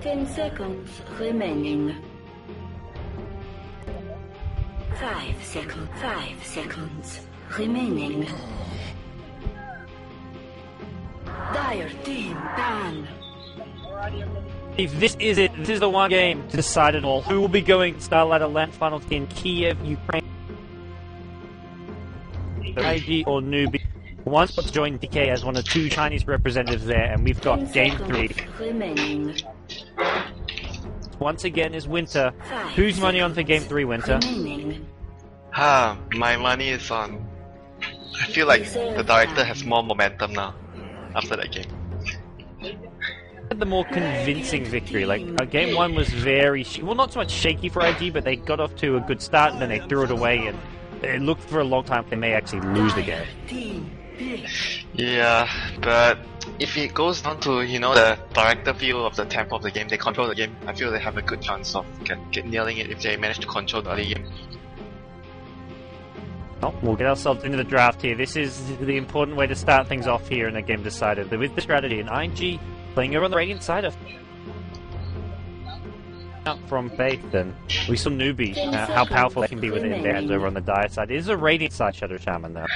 10 seconds remaining. 5 seconds remaining. Dire team ban. If this is it, this is the one game to decide it all. Who will be going to StarLadder IX Finals in Kiev, Ukraine? IG or Newbee? One spot to join DK as one of 2 Chinese representatives there, and we've got Game 3. Remaining. Once again is Winter. Who's money on for Game 3, Winter? My money is on... I feel like the director has more momentum now, after that game. The more convincing victory, like Game 1 was very... well, not so much shaky for IG, but they got off to a good start, and then they threw it away, and it looked for a long time they may actually lose the game. Yeah, but if it goes down to, you know, the director feel of the tempo of the game, they control the game, I feel they have a good chance of nailing it if they manage to control the early game. Oh, we'll get ourselves into the draft here. This is the important way to start things off here in a game decided. With the strategy, and IG playing over on the Radiant side of from Faith, and we saw Newbee, how powerful they can be with it in their hands over on the Dire side. It is a Radiant side Shadow Shaman though.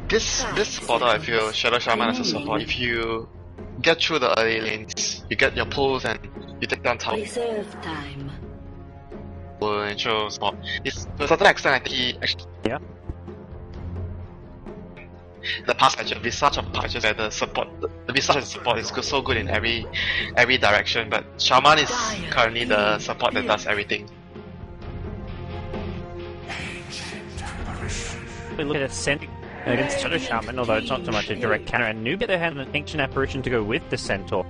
This supporter, I feel, Shadow Shaman as a support, if you get through the early lanes, you get your pulls and you take down tower. Reserve time. Will ensure support. To a certain extent, I think he actually... Yeah. The past patch, Visage of patches where the Visage as support is so good in every direction, but Shaman is currently the support that does everything. We look at Ascent against Shadow Shaman, although it's not so much a direct counter, and Newbee they had an Ancient Apparition to go with the Centaur.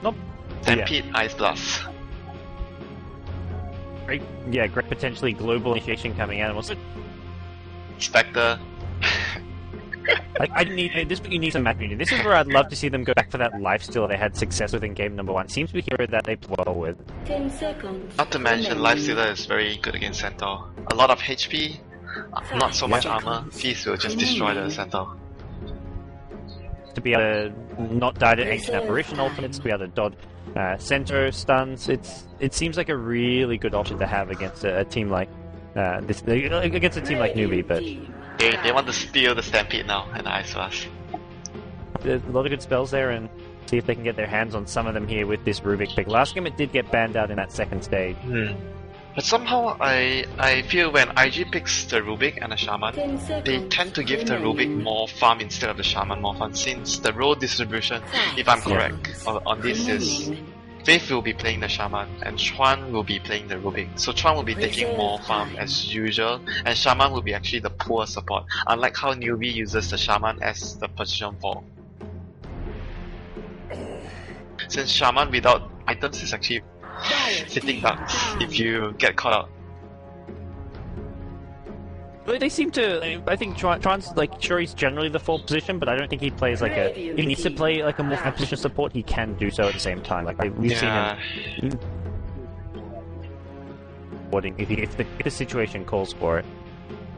Nope. Stampede, Ice Blast. Great, yeah, great potentially global initiation coming out, and also Spectre. like, I need this, but you need some map unity. This is where I'd love to see them go back for that lifesteal they had success with in game number 1. Seems to be a hero that they play well with. 10 seconds. Not to mention, Lifestealer is very good against Centaur. A lot of HP, not so much armor. Feast will just destroy the Centaur. To be able to not die to Ancient Apparition ultimates, to be able to dodge Centaur stuns, it seems like a really good option to have against a team like against a team like Newbee, but they want to steal the Stampede now and Ice Blast. A lot of good spells there, and see if they can get their hands on some of them here with this Rubik pick. Last game it did get banned out in that second stage. But somehow I feel when IG picks the Rubik and the Shaman, they tend to give the Rubik more farm instead of the Shaman more farm, since the role distribution, if I'm correct, on this is Faith will be playing the Shaman and Chuan will be playing the Rubik. So Chuan will be taking more farm as usual, and Shaman will be actually the poor support, unlike how Newbee uses the Shaman as the position 4. Since Shaman without items is actually sitting ducks if you get caught out. But they seem to. I think Chuan's like, sure, he's generally the 4th position, but I don't think he plays like a. If he needs to play like a more position support, he can do so at the same time. Like we've seen him. If the situation calls for it.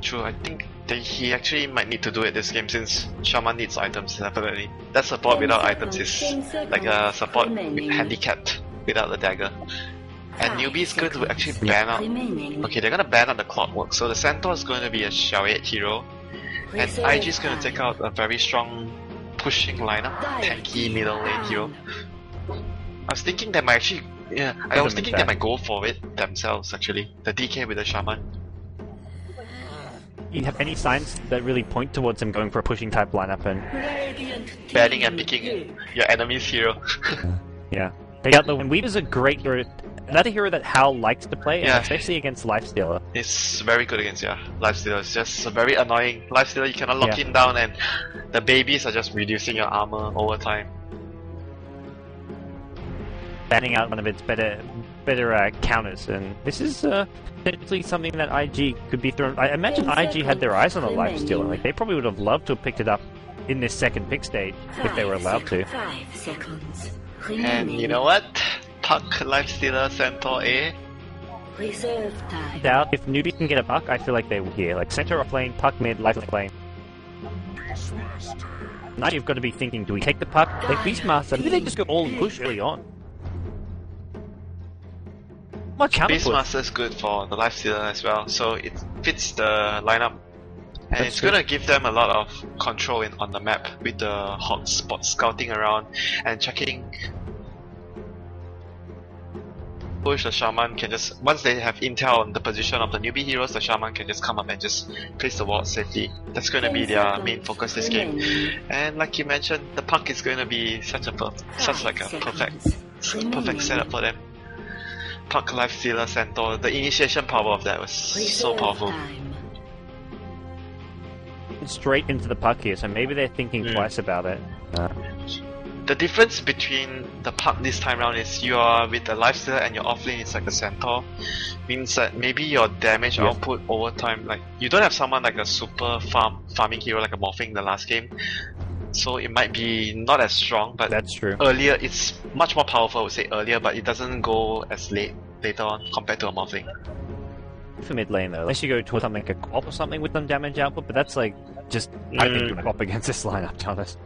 True, I think he actually might need to do it this game, since Shaman needs items definitely. That support without items is like a support handicapped without the dagger. And Newbee is going to actually ban out... Okay, they're going to ban out the Clockwork, so the Centaur is going to be a Shao 8 hero, and IG is going to take out a very strong pushing lineup, tanky middle lane hero. I was thinking they might actually... Yeah, I was thinking they might go for it themselves actually, the DK with the Shaman. You have any signs that really point towards him going for a pushing type lineup and... banning and picking your enemy's hero. Yeah. They got the... And Weaver's a great hero. Another hero that Hal likes to play, and especially against Lifestealer. It's very good against, Lifestealer. It's just a very annoying Lifestealer. You cannot lock him down, and the babies are just reducing your armor over time. Banning out one of its better counters, and this is potentially something that IG could be thrown. I imagine IG had their eyes on the Lifestealer. Like, they probably would have loved to have picked it up in this second pick stage if they were allowed to. 5 seconds. And you know what? Puck Lifestealer Centaur A. Reserve time. Doubt if Newbee can get a Puck, I feel like they will here. Like Centaur off lane, Puck mid, Life lane. Now you've got to be thinking, do we take the puck? Like Beastmaster, maybe they just go all push early on. Much counter push. Beastmaster is good for the lifestealer as well, so it fits the lineup. And That's it's true. gonna give them a lot of control on the map with the hot spot scouting around and checking. Push the shaman can just, once they have intel on the position of the newbie heroes, the shaman can just come up and just place the ward safely. That's going to be their main focus this game. And like you mentioned, the puck is going to be such a perfect setup for them. Puck lifestealer centaur, the initiation power of that was so powerful. Straight into the puck here, so maybe they're thinking twice about it. The difference between the puck this time round is you are with the lifestealer and your offlane is like the centaur. Means that maybe your damage output over time, like you don't have someone like a super farming hero like a Morphing in the last game. So it might be not as strong, but that's true. Earlier it's much more powerful, I would say earlier, but it doesn't go as later on compared to a Morphing. For mid lane though, unless you go towards something like a co-op or something with some damage output, but that's like just I think you're co-op against this lineup, to be honest.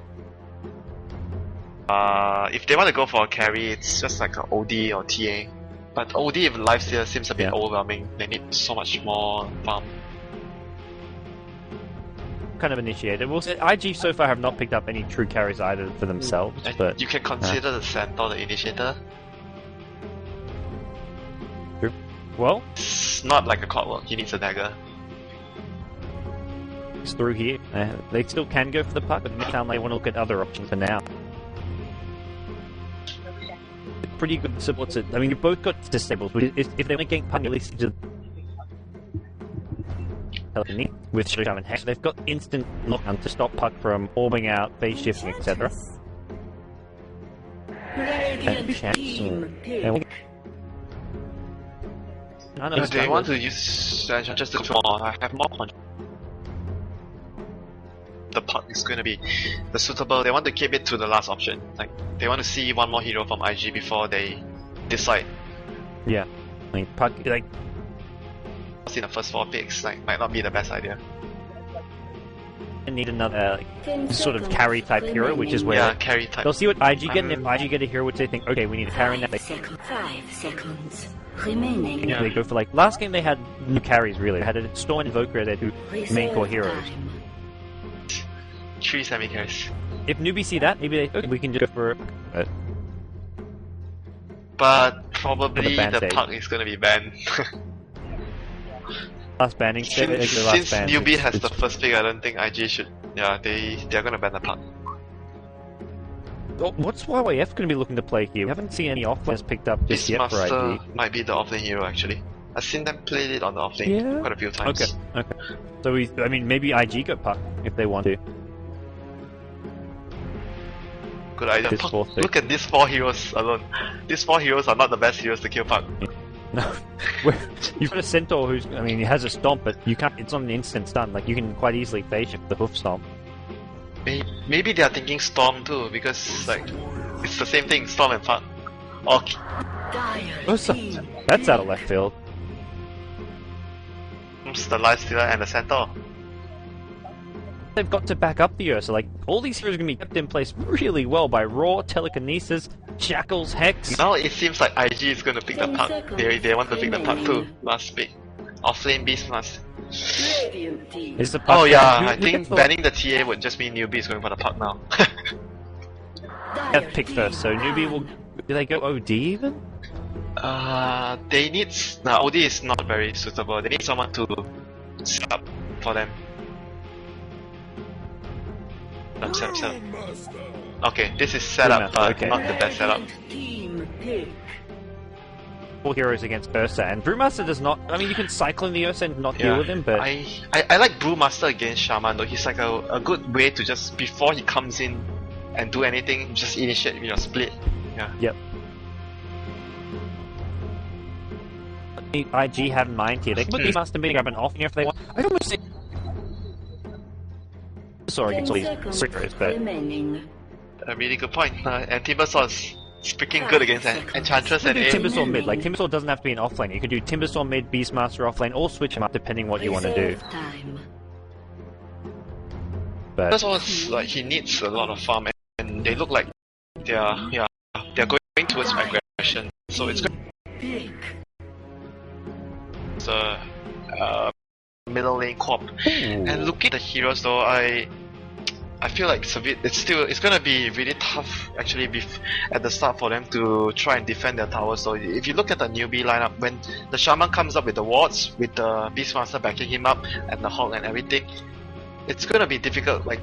If they want to go for a carry, it's just like an OD or TA. But OD with lifesteal seems a bit overwhelming. They need so much more farm. Kind of initiated. Well, IG so far have not picked up any true carries either for themselves. And but you can consider the Centaur the initiator. True. Well, it's not like a clockwork. He needs a dagger. It's through here. They still can go for the puck, but it sounds like they want to look at other options for now. Pretty good supports. I mean, you both got disables, but if they want to get puck, at least to telephony with Shaman Hex, they've got instant lockdown to stop puck from orbing out, phase shifting, etc. They want to use just to control. I have more control. The puck is going to be the suitable. They want to keep it to the last option. Like they want to see one more hero from IG before they decide. Yeah, I mean puck like in the first 4 picks like might not be the best idea. They need another sort of carry type hero, which is where carry type. They'll see what IG get, and if IG get a hero which they think, okay, we need a carry now. 5 seconds remaining. They go for like last game they had no carries really. They had a Storm Invoker, they had 2 main core heroes. 3 semi-carries. If Newbee see that, maybe they we can just go for but probably the puck is gonna be banned. Last banning stage. Since Newbee has the first pick, I don't think IG should. Yeah, they're gonna ban the puck. What's YYF gonna be looking to play here? We haven't seen any offlanes picked up just yet for IG. Might be the offlane hero actually. I've seen them play it on the offlane quite a few times. Okay. So I mean, maybe IG got puck if they want to. Good idea. Look at these 4 heroes alone. These 4 heroes are not the best heroes to kill puck. No, you've got a Centaur who's, I mean, he has a stomp, but you can't. It's not an instant stun. Like you can quite easily phase shift the hoof stomp. Maybe they are thinking Storm too, because like it's the same thing, Storm and puck. Okay. That's out of left field. It's the lifestealer and the Centaur. They've got to back up the Ursa. Like all these heroes are gonna be kept in place really well by Raw, Telekinesis, Shackles, Hex. Now it seems like IG is going to pick the puck. They want to pick the puck too. Last pick. Offlane Beastmaster. Is the puck I think banning the TA would just mean Newbee is going for the puck now. Have pick first, so Newbee will. Do they go OD even? They need. No, OD is not very suitable. They need someone to set up for them. Set up. Okay, this is setup, but not the best setup. 4 heroes against Ursa, and Brewmaster does not. I mean, you can cycle in the Ursa and not deal with him, but I like Brewmaster against Shaman though. He's like a good way to just before he comes in and do anything, just initiate your split. Yeah. Yep. IG have in mind here. They can put these Master being grab an off here if they want. I don't say. Sorry, against all these secrets, but. A really good point. And Timbersaw is freaking good against Enchantress and A. Timbersaw mid. Like Timbersaw doesn't have to be an offlane. You could do Timbersaw mid, Beastmaster offlane, or switch them up depending what you want to do. But first of all, it's like he needs a lot of farm, and they look like they're going towards aggression. So it's a middle lane co-op. And looking at the heroes though, I feel like it's gonna be really tough actually at the start for them to try and defend their towers. So if you look at the newbie lineup, when the shaman comes up with the wards, with the beastmaster backing him up and the hog and everything, it's gonna be difficult. Like,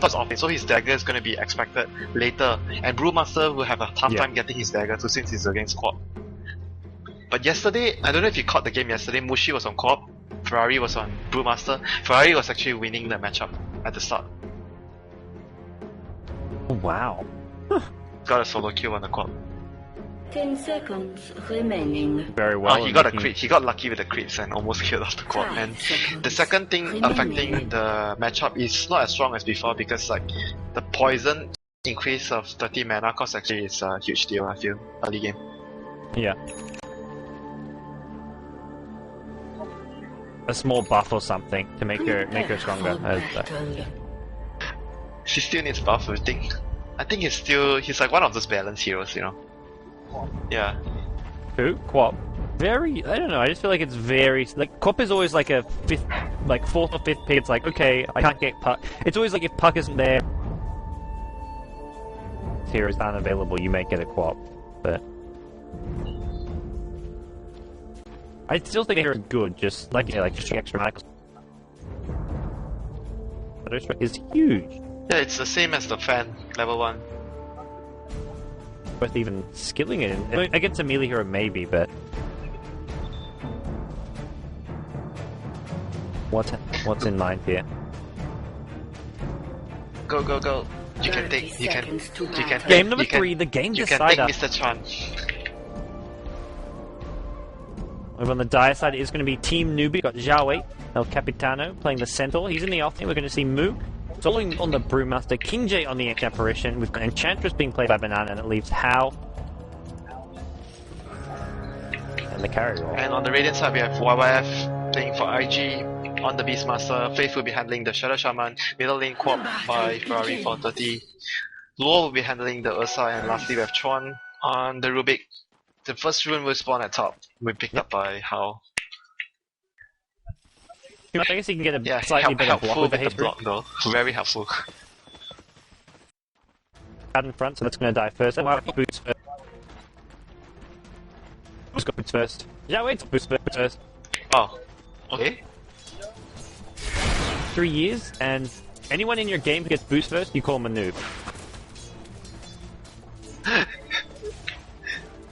so his dagger is gonna be expected later, and Brewmaster will have a tough time getting his dagger too since he's against co-op. But yesterday, I don't know if you caught the game yesterday, Mushi was on co-op, Ferrari was on Brewmaster. Ferrari was actually winning the matchup at the start. Oh, wow. Got a solo kill on the co-op. 10 seconds remaining. Very well. He got a crit. He got lucky with the crits and almost killed off the co-op. And the second thing affecting the matchup is not as strong as before, because like the poison increase of 30 mana cost actually is a huge deal, I feel, early game. Yeah. A small buff or something to make her stronger. She still needs buff, I think. I think he's like one of those balance heroes, you know. Yeah. Who? Quap. Very, I don't know, I just feel like it's very, like, Quap is always like a fifth, like 4th or 5th pick. It's like, okay, I can't get Puck. It's always like if Puck isn't there, heroes aren't available, you may get a Quap. But I still think they're good, just like, just extra Michaels. Shadow Strike is huge. Yeah, it's the same as the fan, level 1. Worth even skilling it in. Against a melee hero, maybe, but what's in mind here? Go, go, go! You can take. Game number 3, the game decider. You can take Mr. Chan. Over on the dire side, it's going to be Team Newbee. Got Zhao 8, El Capitano playing the Centaur. He's in the off lane. We're going to see Moo soloing on the Brewmaster, King J on the Apparition, with Enchantress being played by Banana, and it leaves Hao and the carry roll. And on the Radiant side, we have YYF playing for IG. On the Beastmaster, Faith will be handling the Shadow Shaman. Middle lane co-op by Ferrari for 30. Luo will be handling the Ursa, and lastly we have Chuan on the Rubik. The first rune will spawn at top. We picked up by Hao. I guess you can get a slightly better block with the haste block though. Very helpful. Out in front, so that's going to die first. And boots first. Who's got boots first? Yeah, wait, boots first. Oh, okay. 3 years, and anyone in your game who gets boost first, you call him a noob.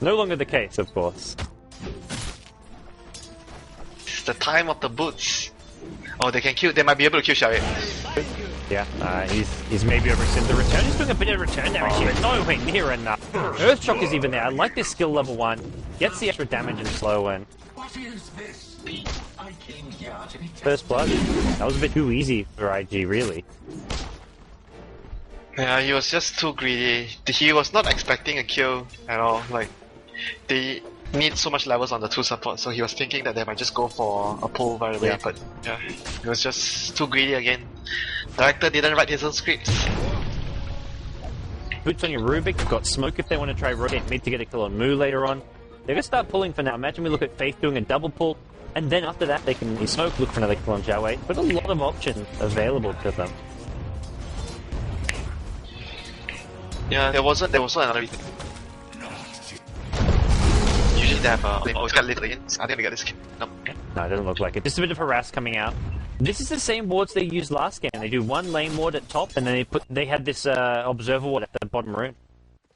No longer the case, of course. It's the time of the boots. Oh, they might be able to kill Xiaoye. Yeah, he's maybe overextended the return. He's doing a bit of return damage here. Nowhere near enough. Earthshock is even there. I like this skill level 1. Gets the extra damage and slow, and first blood. That was a bit too easy for IG, really. Yeah, he was just too greedy. He was not expecting a kill at all. Like, they need so much levels on the 2 support, so he was thinking that they might just go for a pull right away, but yeah, he was just too greedy again. Director didn't write his own scripts. Boots on your Rubik, you've got Smoke if they want to try rotate mid to get a kill on Moo later on. They're going to start pulling for now. Imagine we look at Faith doing a double pull, and then after that they can Smoke, look for another kill on Zhao 8, but a lot of options available to them. Yeah, there was another reason. Usually they have it's got lit again. I think they got this kill. Nope. No, it doesn't look like it. Just a bit of harass coming out. This is the same wards they used last game. They do one lane ward at top, and then they had this observer ward at the bottom rune.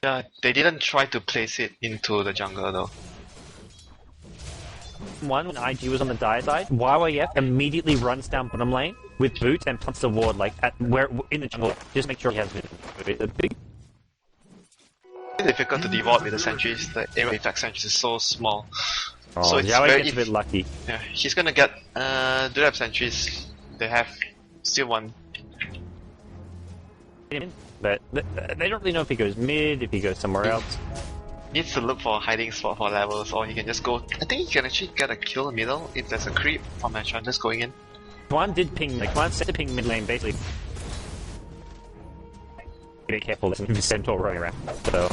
Yeah, they didn't try to place it into the jungle though. One, when IG was on the dire side, YYF immediately runs down bottom lane with boots and plants the ward like in the jungle. Just make sure he has a big. It's difficult to deward with the sentries. The area effect sentries is so small. Oh, so it's Zhao very gets a bit lucky. Yeah, he's gonna get do they have sentries? They have still one. But they don't really know if he goes mid, if he goes somewhere else. Needs to look for a hiding spot for levels, or he can just go. I think he can actually get a kill in the middle if there's a creep from Metron just going in. Juan did ping, like, Juan set to ping mid lane, basically. Be careful, there's a centaur running around, so...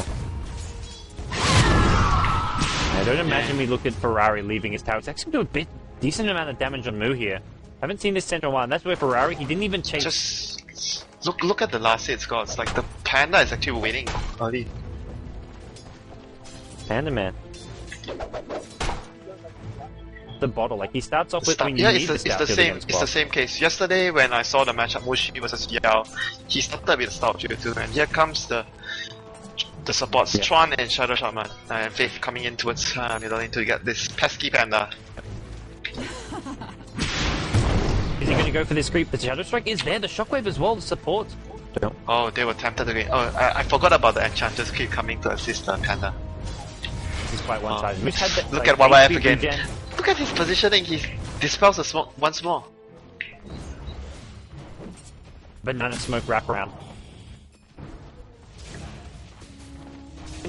I don't imagine we look at Ferrari leaving his tower. It's actually doing a decent amount of damage on Mu here. I haven't seen this centaur in a while, and that's where Ferrari, he didn't even chase... Just... Look at the last hit scores, like, the Panda is actually winning early. Panda man. The bottle, like he starts off with it's the same case. Yesterday when I saw the matchup Mushi versus Yao, he started with the start shield too, and here comes the supports Chuan and Shadow Shaman and Faith coming in towards middle lane to get this pesky Panda. Is he going to go for this creep? The Shadow Strike is there, the Shockwave as well, the support. Oh, they were tempted again. Oh, I forgot about the Enchantress keep coming to assist the Panda. He's quite one-sided. Look at YYF again. Look at his positioning, he dispels the smoke once more. Banana smoke wraparound.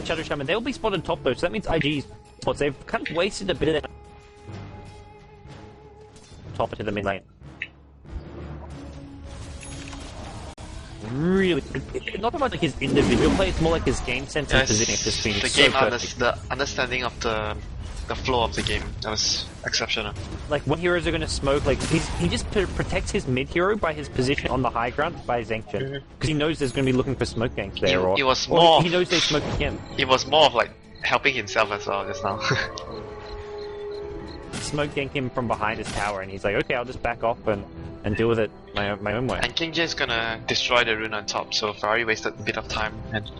Shadow Shaman, they'll be spotted top though, so that means IG's spots. They've kind of wasted a bit of their top to the mid lane. Really, not so much like his individual play, it's more like his game sense and positioning just being the so game perfect. the understanding of the flow of the game, that was exceptional. Like when heroes are going to smoke, like he just protects his mid hero by his position on the high ground by his ancient, because he knows there's going to be looking for smoke ganks there, or he knows they smoke him. It was more of like helping himself as well just now. Smoke gank him from behind his tower, and he's like, okay, I'll just back off and deal with it my own way. And King J is gonna destroy the rune on top, so Ferrari wasted a bit of time and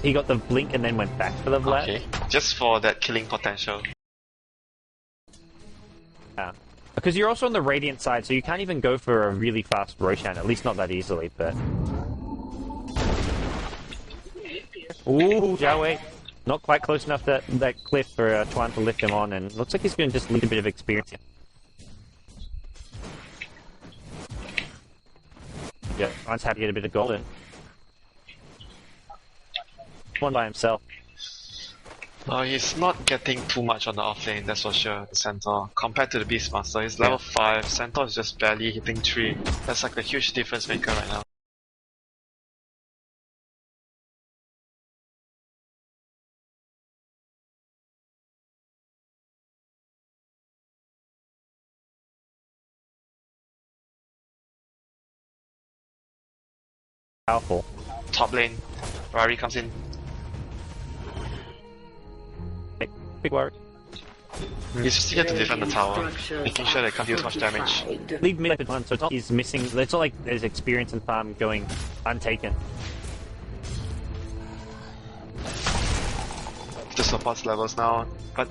He got the blink and then went back for the Vlad. Okay, just for that killing potential. Yeah. Because you're also on the Radiant side, so you can't even go for a really fast Roshan, at least not that easily, but... Ooh, Zhao not quite close enough to that cliff for Chuan to lift him on, and looks like he's going to just need a bit of experience here. Yeah, Chuan's happy to get a bit of gold in. One by himself. Oh, he's not getting too much on the offlane, that's for sure, the Centaur. Compared to the Beastmaster, he's level 5, Centaur is just barely hitting 3. That's like a huge difference maker right now. Powerful. Top lane, Rari comes in. Big worry. He's just here to defend the tower, making sure they can't do too much damage. Leave mid one, so he's missing. It's not like there's experience and farm going untaken. The supports levels now, but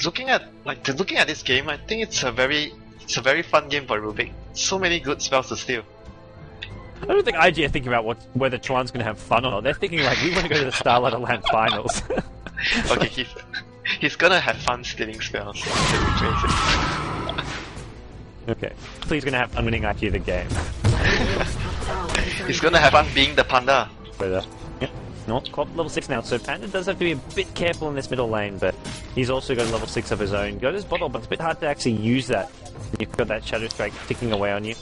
looking at this game, I think it's a very fun game for Rubik. So many good spells to steal. I don't think IG are thinking about whether Chuan's going to have fun or not. They're thinking like, we want to go to the StarLadder IX finals. Okay, he's gonna have fun stealing spells. Okay, so he's gonna have fun winning IG the game. He's gonna have fun being the Panda. Not quite level 6 now, so Panda does have to be a bit careful in this middle lane, but he's also got a level 6 of his own. Got his bottle, but it's a bit hard to actually use that when you've got that Shadow Strike ticking away on you.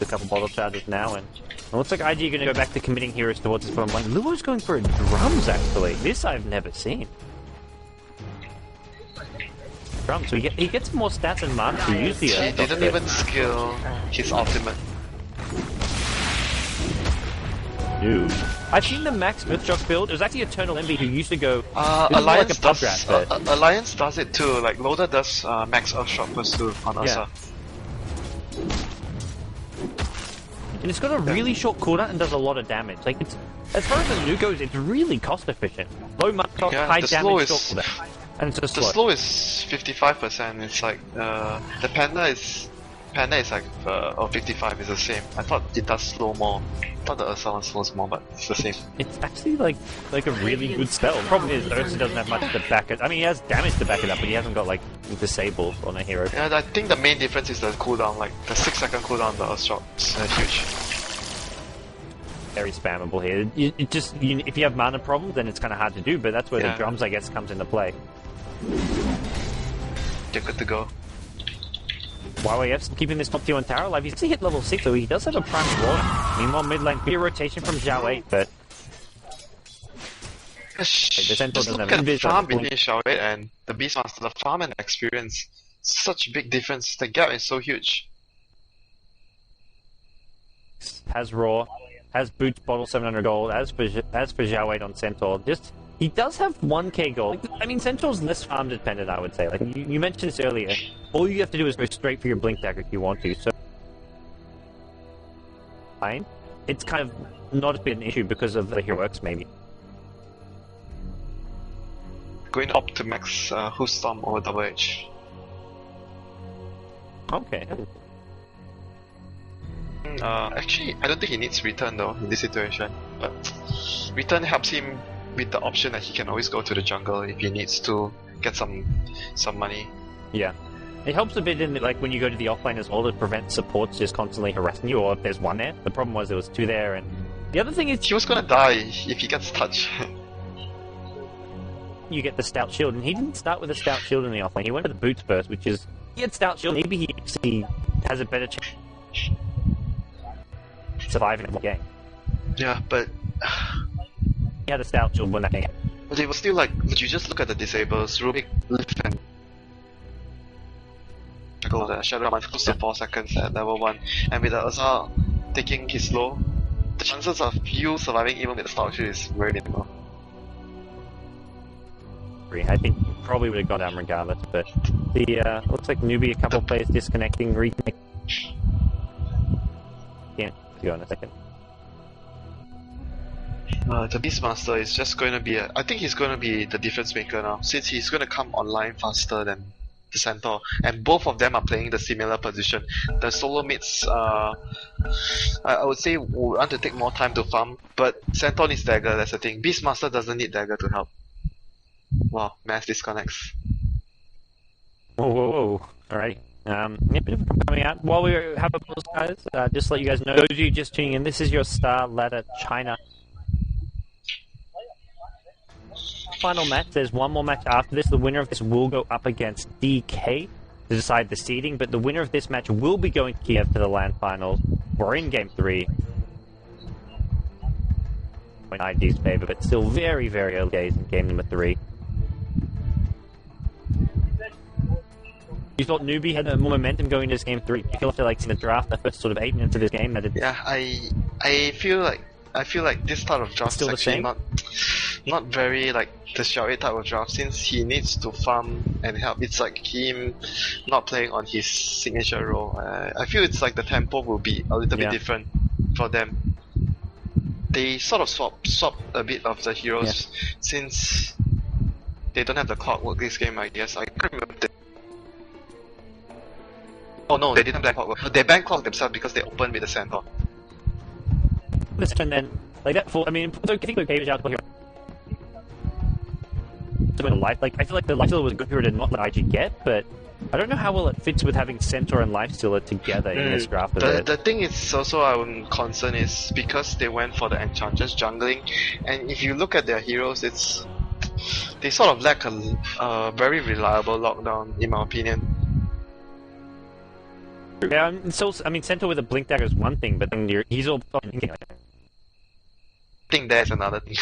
A couple bottle charges now, and it looks like IG are going to go back to committing heroes towards his bottom lane. Luo's going for a drums, actually. This I've never seen. Drums, so he gets more stats and marks to use the He didn't even skill his ultimate. Dude. I've seen the Max Smithshock build. It was actually Eternal Envy who used to go... Alliance does it too. Like, Loader does Max Earthshock Pursuit on Ursa. And it's got a really short cooldown and does a lot of damage. Like, it's, as far as the new goes, it's really cost efficient. Low mark cost, high damage, short cooldown. And it's just the slow is 55%. It's like the Panda is Panda is like, 55 is the same. I thought it does slow more. I thought the Ursa one slows more, but it's the same. It's actually like a really good spell. The problem is Ursa doesn't have much to back it. I mean, he has damage to back it up, but he hasn't got like disable on a hero. Yeah, I think the main difference is the cooldown. Like the 6-second cooldown, the Ursa shot is huge. Very spammable here. If you have mana problems, then it's kind of hard to do. But that's where the drums, I guess, comes into play. You're good to go. YYF's keeping this top tier on tower alive. He's actually hit level 6, so he does have a prime roll. Meanwhile, mid lane, bit of rotation from Zhao 8, but... The farm between Zhao 8 and the Beastmaster, the farm and experience. Such a big difference. The gap is so huge. Has Raw, has Boots Bottle 700 gold, as for Zhao 8 on Centaur. He does have 1k gold. I mean, Centaur's less farm dependent, I would say. Like, you mentioned this earlier. All you have to do is go straight for your Blink Dagger if you want to, so... Fine. It's kind of not a bit an issue because of the heroics, maybe. Going up to max Who's Storm over Double H. Okay. Actually, I don't think he needs return though, in this situation. But return helps him with the option that he can always go to the jungle if he needs to get some money. Yeah. It helps a bit in like when you go to the offlane as well to prevent supports just constantly harassing you, or if there's one there. The problem was there was two there, and the other thing is he was gonna die if he gets touched. You get the stout shield, and he didn't start with a stout shield in the offlane. He went for the boots first, which is he had stout shield. Maybe he actually has a better chance of surviving in the game. Yeah, but he had a stout shield when that came. But it was still like, would you just look at the disables, Rubik, lift and go there, Shadow Mine close to 4 seconds at level 1, and with the Ursa taking his slow, the chances of you surviving even with the stout shield is very minimal. I think he probably would have gone down regardless, but the looks like Newbee, a couple players disconnecting, reconnecting. Yeah, go in a second. The Beastmaster is just going to be I think he's going to be the difference maker now, since he's going to come online faster than the Centaur, and both of them are playing the similar position. The solo mates, I would say, will want to take more time to farm, but Centaur needs dagger, that's the thing. Beastmaster doesn't need dagger to help. Wow, mass disconnects. Whoa. Alright. Yeah, bit of a coming out. While we have a pause, guys, just to let you guys know, those of you just tuning in, this is your StarLadder China final match. There's one more match after this. The winner of this will go up against DK to decide the seeding, but the winner of this match will be going to Kiev to the LAN finals. We're in Game 3. In IG's favor, but still very, very early days in game number 3. You thought Newbee had more momentum going into this game 3? You feel after like seeing the draft, the first sort of 8 minutes of this game that it... Yeah, I feel like this type of draft is actually not very like the Xiao 8 type of draft, since he needs to farm and help. It's like him not playing on his signature role. I feel it's like the tempo will be a little bit different for them. They sort of swap a bit of the heroes, since they don't have the clockwork this game, I guess. I can't remember. Oh no, they didn't ban clockwork. They banned clock themselves because they opened with the Centaur. And then, like that for, I mean, I think okay was out here. The life, like, I feel like the lifestealer was a good hero to not let IG get, but I don't know how well it fits with having Centaur and lifestealer together in this draft. The thing is also I'm concerned is because they went for the Enchantress jungling, and if you look at their heroes, they sort of lack a very reliable lockdown, in my opinion. Yeah, so I mean, Centaur with a Blink Dagger is one thing, but then he's all. I think that's another thing.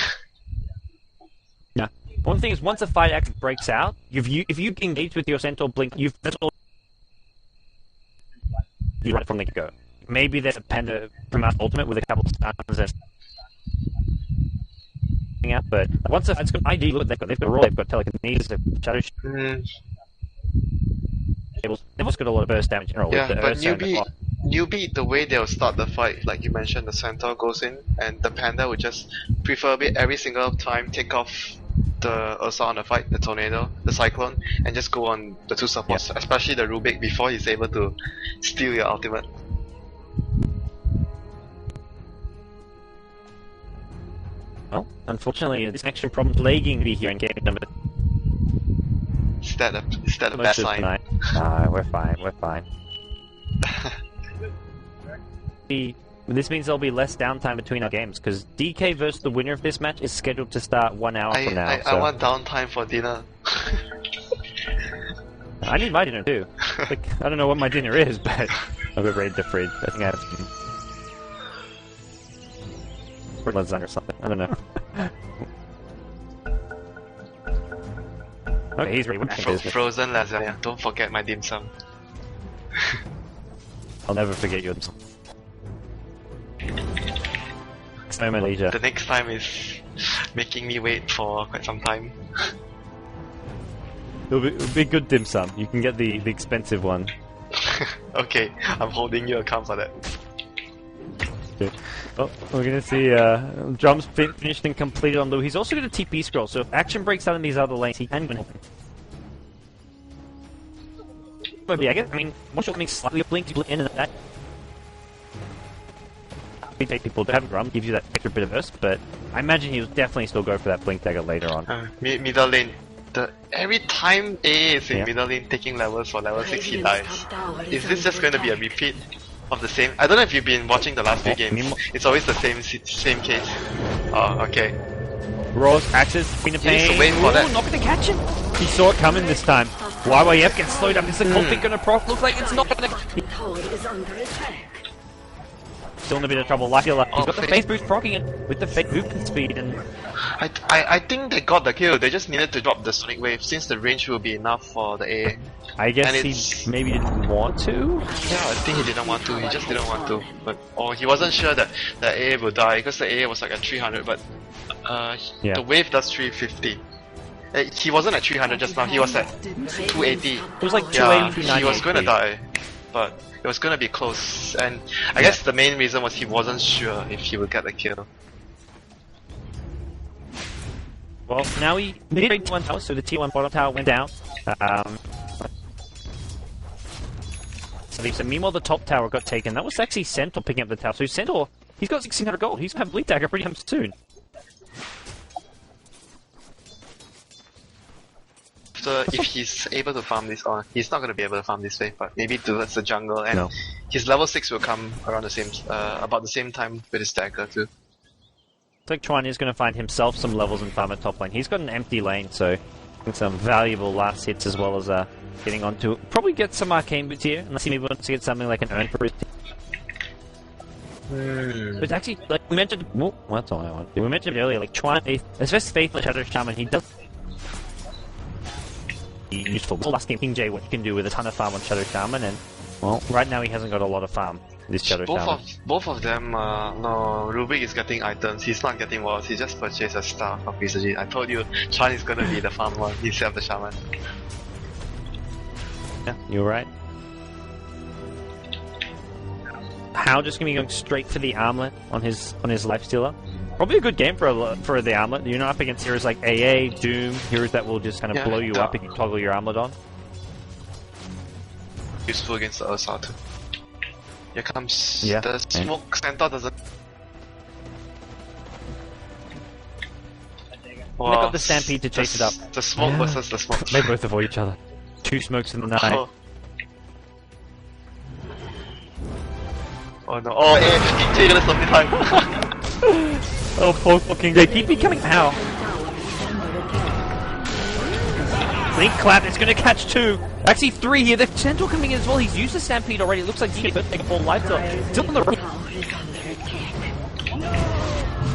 Yeah. One thing is, once a fight actually breaks out, if you engage with your Centaur Blink, that's all you right from the get-go. Maybe there's a Panda from our ultimate with a couple of stuns and out, but once a fight's got ID, look, they've got Raw, they've got telekinesis, Shadow They've also got a lot of burst damage in general. Yeah, but Newbee, the way they'll start the fight, like you mentioned, the Centaur goes in, and the Panda would just preferably every single time take off the Ursa on the fight, the Tornado, the Cyclone, and just go on the two supports, especially the Rubik, before he's able to steal your ultimate. Well, unfortunately, this action problem's lagging me here in game number. Is that a bad sign? Nah, we're fine, we're fine. This means there'll be less downtime between our games, because DK versus the winner of this match is scheduled to start 1 hour from now. I want downtime for dinner. I need my dinner too. Like, I don't know what my dinner is, but I've got raided the fridge. I think I have some lasagna or something. I don't know. Okay, he's ready. Frozen lasagna. Don't forget my dim sum. I'll never forget your dim sum. Next time, Malaysia. The next time is making me wait for quite some time. It'll be good dim sum. You can get the expensive one. Okay, I'm holding you account for that. Okay. Well, we're gonna see drums finished and completed on Lou. He's also got a TP scroll, so if action breaks out in these other lanes, he can win. But yeah, I mean, one shot coming slightly blink in and that. We take people to have drum, gives you that extra bit of burst, but I imagine he'll definitely still go for that blink dagger later on. Middle lane. Every time AA is in middle lane taking levels for level 6 he dies. Is this just going to be a repeat of the same? I don't know if you've been watching the last few games. It's always the same case. Oh, okay. Rose, Axis, Queen of Pain. Wait for that. Not gonna catch him! He saw it coming this time. YYF gets slowed up. Is the conflict gonna proc? Looks like it's not gonna. Still in a bit of trouble. Lucky he's got the phase boost proccing it with the fake movement speed and. I think they got the kill. They just needed to drop the Sonic Wave since the range will be enough for the AA. I guess he maybe didn't want to? Yeah, I think he didn't want to. He just didn't want to. Or he wasn't sure that the AA will die because the AA was like at 300, but the wave does 350. He wasn't at 300 just now. He was at 280. It was like 280. Yeah, he was gonna die, but it was gonna be close. And I guess the main reason was he wasn't sure if he would get the kill. Well, now he made one tower, so the T1 bottom tower went down. So meanwhile, the top tower got taken. That was actually Centaur picking up the tower. So Centaur, he's got 1600 gold. He's gonna have Bleed Dagger pretty damn soon. So if he's able to farm this, or he's not gonna be able to farm this wave, but maybe towards the jungle, and his level 6 will come around the same, about the same time with his dagger too. I think Chuan is going to find himself some levels and farm at top lane. He's got an empty lane, so I think some valuable last hits as well as getting onto. Probably get some arcane boots here, unless he maybe wants to get something like an urn for his team. But actually, like we mentioned, that's all I want. We mentioned earlier, like Chuan, especially Faithful Shadow Shaman, he does useful. Last game, King J, what he can do with a ton of farm on Shadow Shaman, and well, right now he hasn't got a lot of farm. This Shadow Shaman. Both of them, no, Rubik is getting items, he's not getting walls, he just purchased a staff of Vici. I told you, Chuan is gonna be the farmer instead of the Shaman. Yeah, you're right. How just gonna be going straight for the armlet on his lifestealer. Probably a good game for the armlet. You're not up against heroes like AA, Doom, heroes that will just kind of blow you up if you toggle your armlet on. Useful against the Ursa too. Here comes the smoke. Centaur doesn't. Well, they got the Stampede to chase it up. The smoke versus the smoke. They both avoid each other. Two smokes in the night. Oh no! Oh, hey, you're gonna stop me time. Oh, poor fucking. They keep becoming out. Blink Clap is going to catch 2. Actually 3 here. The Centaur coming in as well. He's used the Stampede already. It looks like he's going to take a full life still on the road.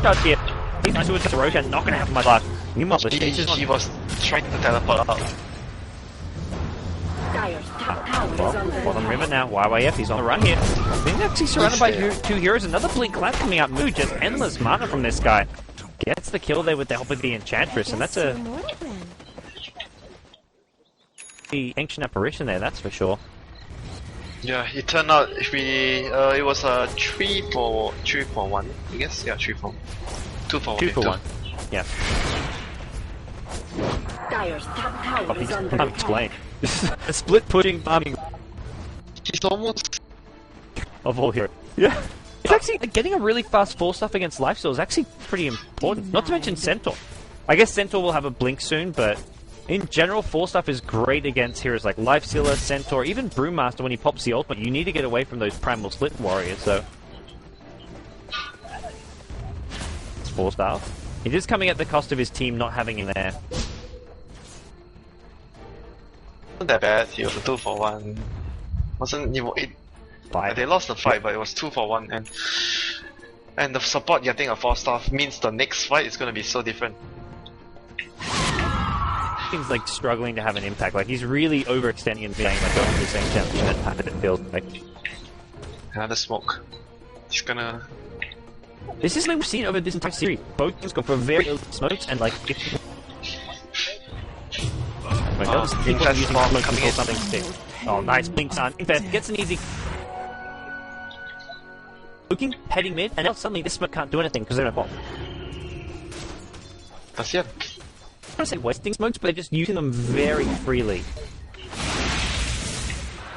Out here. He's nice with the Roshan. Not going to have much luck. Meanwhile, the he was trying to teleport out. Bottom river now. YYF, he's on the run here. He's actually surrounded by 2 heroes. Another Blink Clap coming out. Moo, just endless mana from this guy. Gets the kill there with the help of the Enchantress, and that's a ancient apparition there, that's for sure. Yeah, it turned out it was a 3 for 1, I guess. Yeah, 3 for 2 for 1. 2 for 1. Yeah. Dire's top tower is under I'm attack. explaining. A split pushing bombing He's almost... of all heroes. Yeah. It's actually, like, getting a really fast 4-stuff against Lifesteal is actually pretty important. Not to mention Centaur. I guess Centaur will have a blink soon, but in general, 4-stuff is great against heroes like Lifestealer, Centaur, even Brewmaster when he pops the ultimate. You need to get away from those Primal Split warriors, so... It's 4-star. It is coming at the cost of his team not having him there. Wasn't that bad. He was a 2-for-1. Wasn't it? They lost the fight, but it was 2-for-1, and the support getting a 4-star means the next fight is gonna be so different. He's like struggling to have an impact. Like he's really overextending and being like going to the same championship at it feels like. Another smoke. He's gonna. This is something we've seen over this entire series. Both teams go for very early smokes and like. Infest using bomb smoke coming or in. something. Oh, nice blinks on. Infest gets an easy. Looking, heading mid, and now suddenly this smoke can't do anything because they're in a bomb. Does he have... I don't want to say wasting smokes, but they're just using them very freely.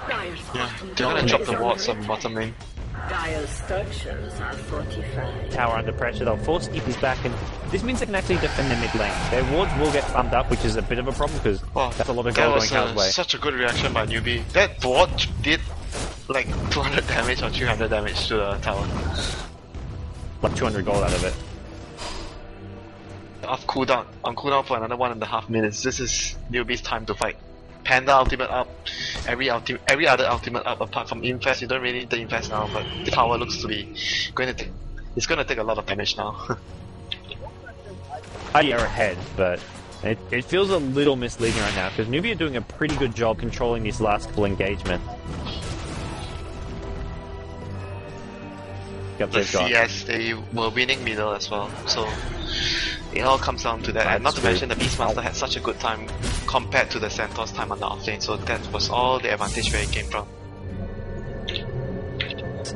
Dire's Yeah, bottom they're gonna tower drop is the under wards on attack. bottom lane. Dire's structures are fortified. Tower under pressure, they'll force TPs back, and this means they can actually defend the mid lane. Their wards will get farmed up, which is a bit of a problem because Wow, that's a lot of that gold was going Cal's way. such a good reaction by Newbee. That ward did like 200 damage or 300 damage to the tower. Like 200 gold out of it. Off cooldown, on cooldown for another 1.5 minutes. This is Newbee's time to fight. Panda ultimate up, every other ultimate up apart from Infest. You don't really need the Infest now, but the tower looks to be going to take. It's going to take a lot of damage now. They're ahead, but it feels a little misleading right now because Newbee are doing a pretty good job controlling these last couple engagements. The CS, they were winning middle as well, so it all comes down to that. And not to mention the Beastmaster had such a good time compared to the Centaur's time on the offlane, so that was all the advantage where it came from.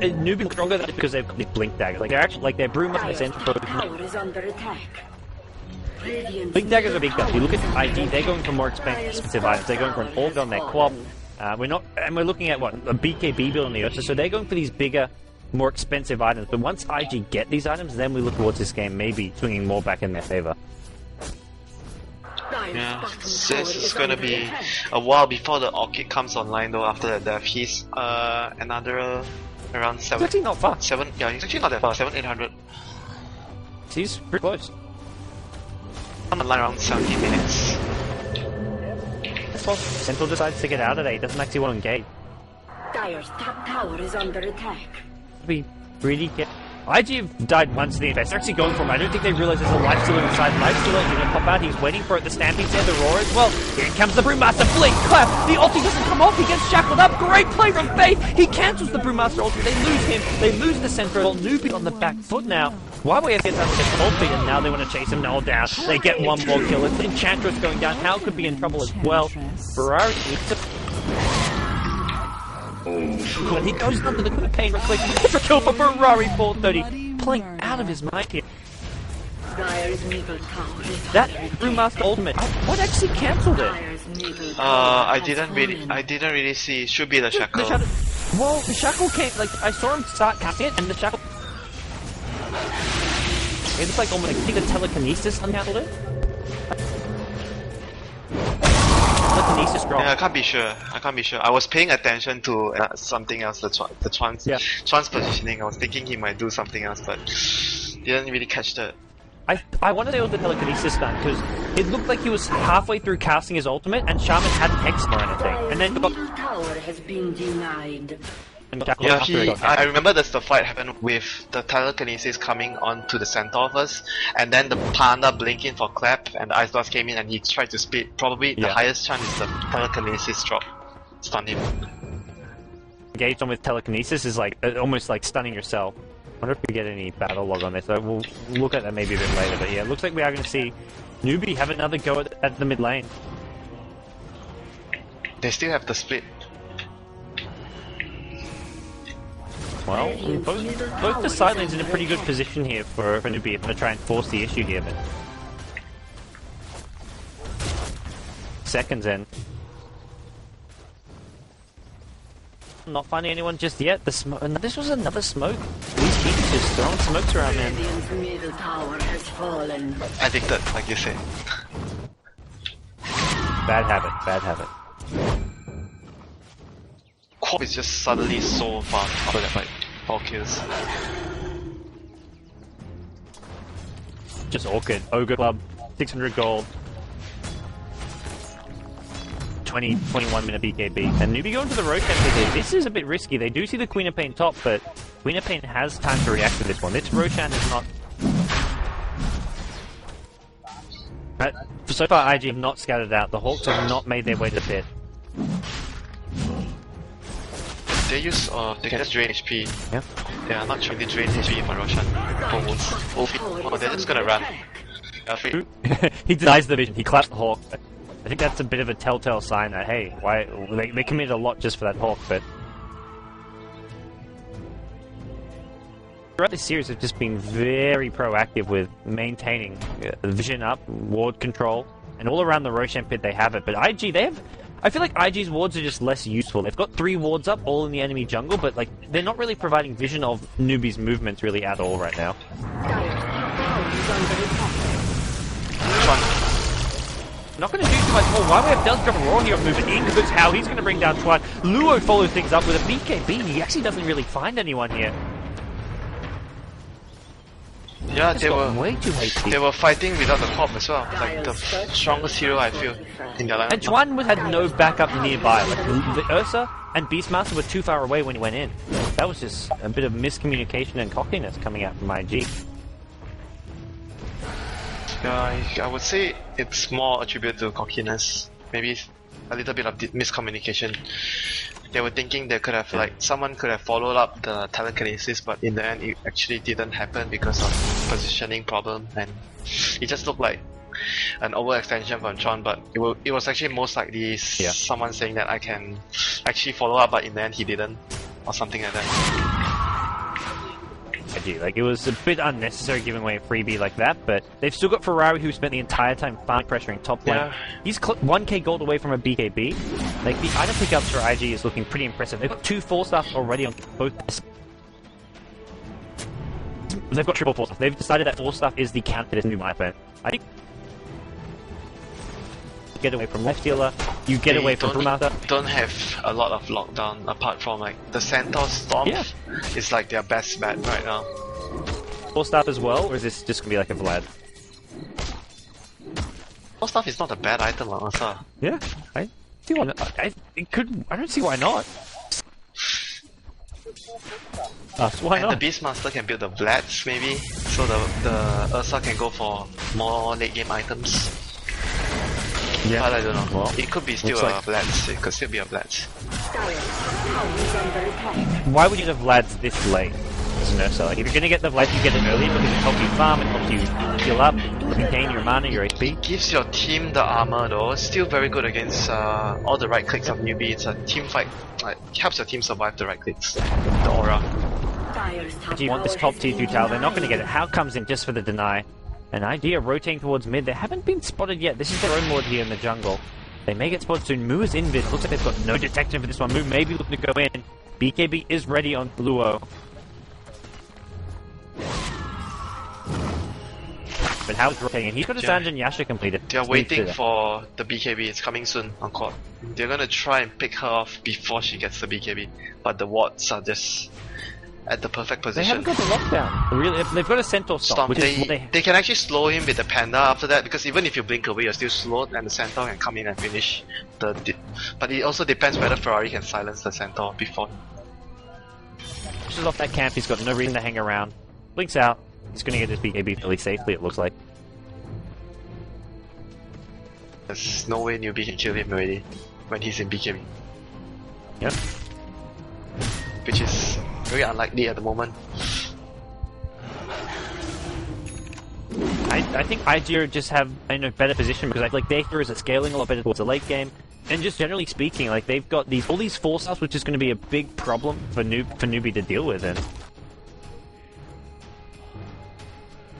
Newbee is stronger because they've got the Blink Dagger. Like they're actually like their Brewmaster and Dire's Centaur. top tower is under attack. Radiant's Blink Daggers are big guns. You look at IG, they're going for more expensive items. They're going for an Orb on their Quab. We're looking at what a BKB build on the Ursa, so they're going for these bigger, more expensive items. But once IG get these items, then we look towards this game maybe swinging more back in their favor. Yeah, this is gonna be a while before the Orchid comes online though. After the death, he's another around 7. It's actually not far. 7. Yeah, he's actually not that far. 700-800. He's pretty close. I'm online around 70 minutes. That's well, Centaur decides to get out of there. He doesn't actually want to engage. Dire's top tower is under attack. We really get. IG have died once in the Infest. They're actually going for him. I don't think they realize there's a Lifestealer inside. Lifestealer, he's gonna pop out. He's waiting for it. The Stampede there, the Roar as well. Here comes the Brewmaster. Blink, clap. The ulti doesn't come off. He gets shackled up. Great play from Faith. He cancels the Brewmaster ulti. They lose him. They lose the Central. Newbee on the back foot now. Huawei gets out to get ulti, and now they want to chase him all down. They get one more kill. It's Enchantress going down. Hal could be in trouble as well. Ferrari needs to. When he goes under the pain real quick, for kill for Ferrari 430, playing out of his mind here. Dire's middle tower is That under Brewmaster ultimate, what actually cancelled it? Dire's middle tower I has didn't really see. Should be the The shackle. shadow, well, the shackle came, like, I saw him start casting it, and the shackle... It looks like almost, I think the telekinesis unhandled it? Telekinesis dropped. Yeah, I can't be sure. I was paying attention to something else. The Chuan's positioning. I was thinking he might do something else, but didn't really catch that. I want to know the telekinesis done, because it looked like he was halfway through casting his ultimate, and Shaman hadn't hexed or anything. And then middle tower has been denied. Yeah, I remember the fight happened with the telekinesis coming onto the Centaur first, and then the Panda blinking for clap, and the Ice Blast came in and he tried to split. Probably the highest chance is the telekinesis drop. Stun him. Engaged on with telekinesis is like almost like stunning yourself. I wonder if we get any battle log on this. So we'll look at that maybe a bit later. But yeah, it looks like we are going to see Newbee have another go at the mid lane. They still have the split. Well, both the side lanes in a pretty good position here for Newbee if they try and force the issue here. But seconds in. Not finding anyone just yet. The smoke. This was another smoke. These teams just throwing smokes around, man. Radiant's middle tower has fallen. Addicted, like you say. Bad habit. Bad habit. Corp is just suddenly so far after that fight. 4 kills. Just awkward. Ogre Club, 600 gold. 21 minute BKB. And Newbee going to the Roshan pit. This is a bit risky. They do see the Queen of Pain top, but Queen of Pain has time to react to this one. This Roshan is not... So far, IG have not scattered out. The Hawks have not made their way to the pit. They use, they can just drain HP. Yeah. They are not trying to drain HP for Roshan. Oh, they're just gonna run. He denies the vision. He claps the Hawk. I think that's a bit of a telltale sign that, hey, why they committed a lot just for that Hawk, but... Throughout this series, they've just been very proactive with maintaining vision up, ward control, and all around the Roshan pit they have it, but IG, they have... I feel like IG's wards are just less useful. They've got 3 wards up, all in the enemy jungle, but like they're not really providing vision of Newbee's movements really at all right now. Not going to do too much more. YWF does drop a Raw here on movement. In goes how he's going to bring down Twan. Luo follows things up with a BKB. He actually doesn't really find anyone here. Yeah, they were fighting without the Corp as well. Like the strongest hero I feel in their lineup. And Twan had no backup nearby. Like the Ursa and Beastmaster were too far away when he went in. That was just a bit of miscommunication and cockiness coming out from IG. Yeah, I would say it's more attributed to cockiness. Maybe a little bit of miscommunication. They were thinking they could have, like, someone could have followed up the telekinesis, but in the end it actually didn't happen because of positioning problem, and it just looked like an overextension from Tron, but it was actually most likely someone saying that I can actually follow up, but in the end he didn't, or something like that. Like, it was a bit unnecessary giving away a freebie like that, but they've still got Ferrari, who spent the entire time farming, pressuring top lane. Yeah. He's 1k gold away from a BKB. Like, the item pickups for IG is looking pretty impressive. They've got 2 4-stars already on both. They've got triple 4-stars. They've decided that 4-star is the counter to this new map. I think you get away from left healer, you get away from Brewmaster. Don't have a lot of lockdown apart from like the Centaur Storm. Yeah. It's like their best bet right now. 4-star as well, or is this just gonna be like a Vlad? 4-star is not a bad item, Ursa. Yeah, I see why not. I don't see why not. So why not? And the Beastmaster can build the Vlads maybe, so the Ursa can go for more late game items. Yeah. But I don't know. Well, it could be still a Vlads. It could still be a Vlads. Why would you have Vlads this late as an Ursa? Like, if you're gonna get the Vlads, you get it early because it helps you farm, it helps you heal up, maintain your mana, your HP. Gives your team the armor though. It's still very good against all the right clicks of Newbee. It's a team fight. Like, helps your team survive the right clicks. The aura. Do you want this top tier 2 tower? They're not gonna get it. How comes in just for the deny? An idea rotating towards mid. They haven't been spotted yet. This is their own ward here in the jungle. They may get spotted soon. Moo is invis. Looks like they've got no detection for this one. Moo may be looking to go in. BKB is ready on Luo. But how is rotating? He's got his Zanj and Yasha completed. They're waiting for the BKB. It's coming soon on court. They're gonna try and pick her off before she gets the BKB. But the wards are just at the perfect position. They haven't got the lockdown. Really, they've got a Centaur stop, which is what they can actually slow him with the Panda after that, because even if you blink away, you're still slowed, and the Centaur can come in and finish the. But it also depends whether Ferrari can silence the Centaur before. Pushes off that camp. He's got no reason to hang around. Blinks out. He's going to get this BKB fairly safely. It looks like. There's no way Newbee can kill him already when he's in BKB. Yep. Which is very unlikely at the moment. I think IG just have in a better position because like their heroes are scaling a lot better towards the late game, and just generally speaking, like they've got all these 4-stars, which is going to be a big problem for Newbee to deal with, and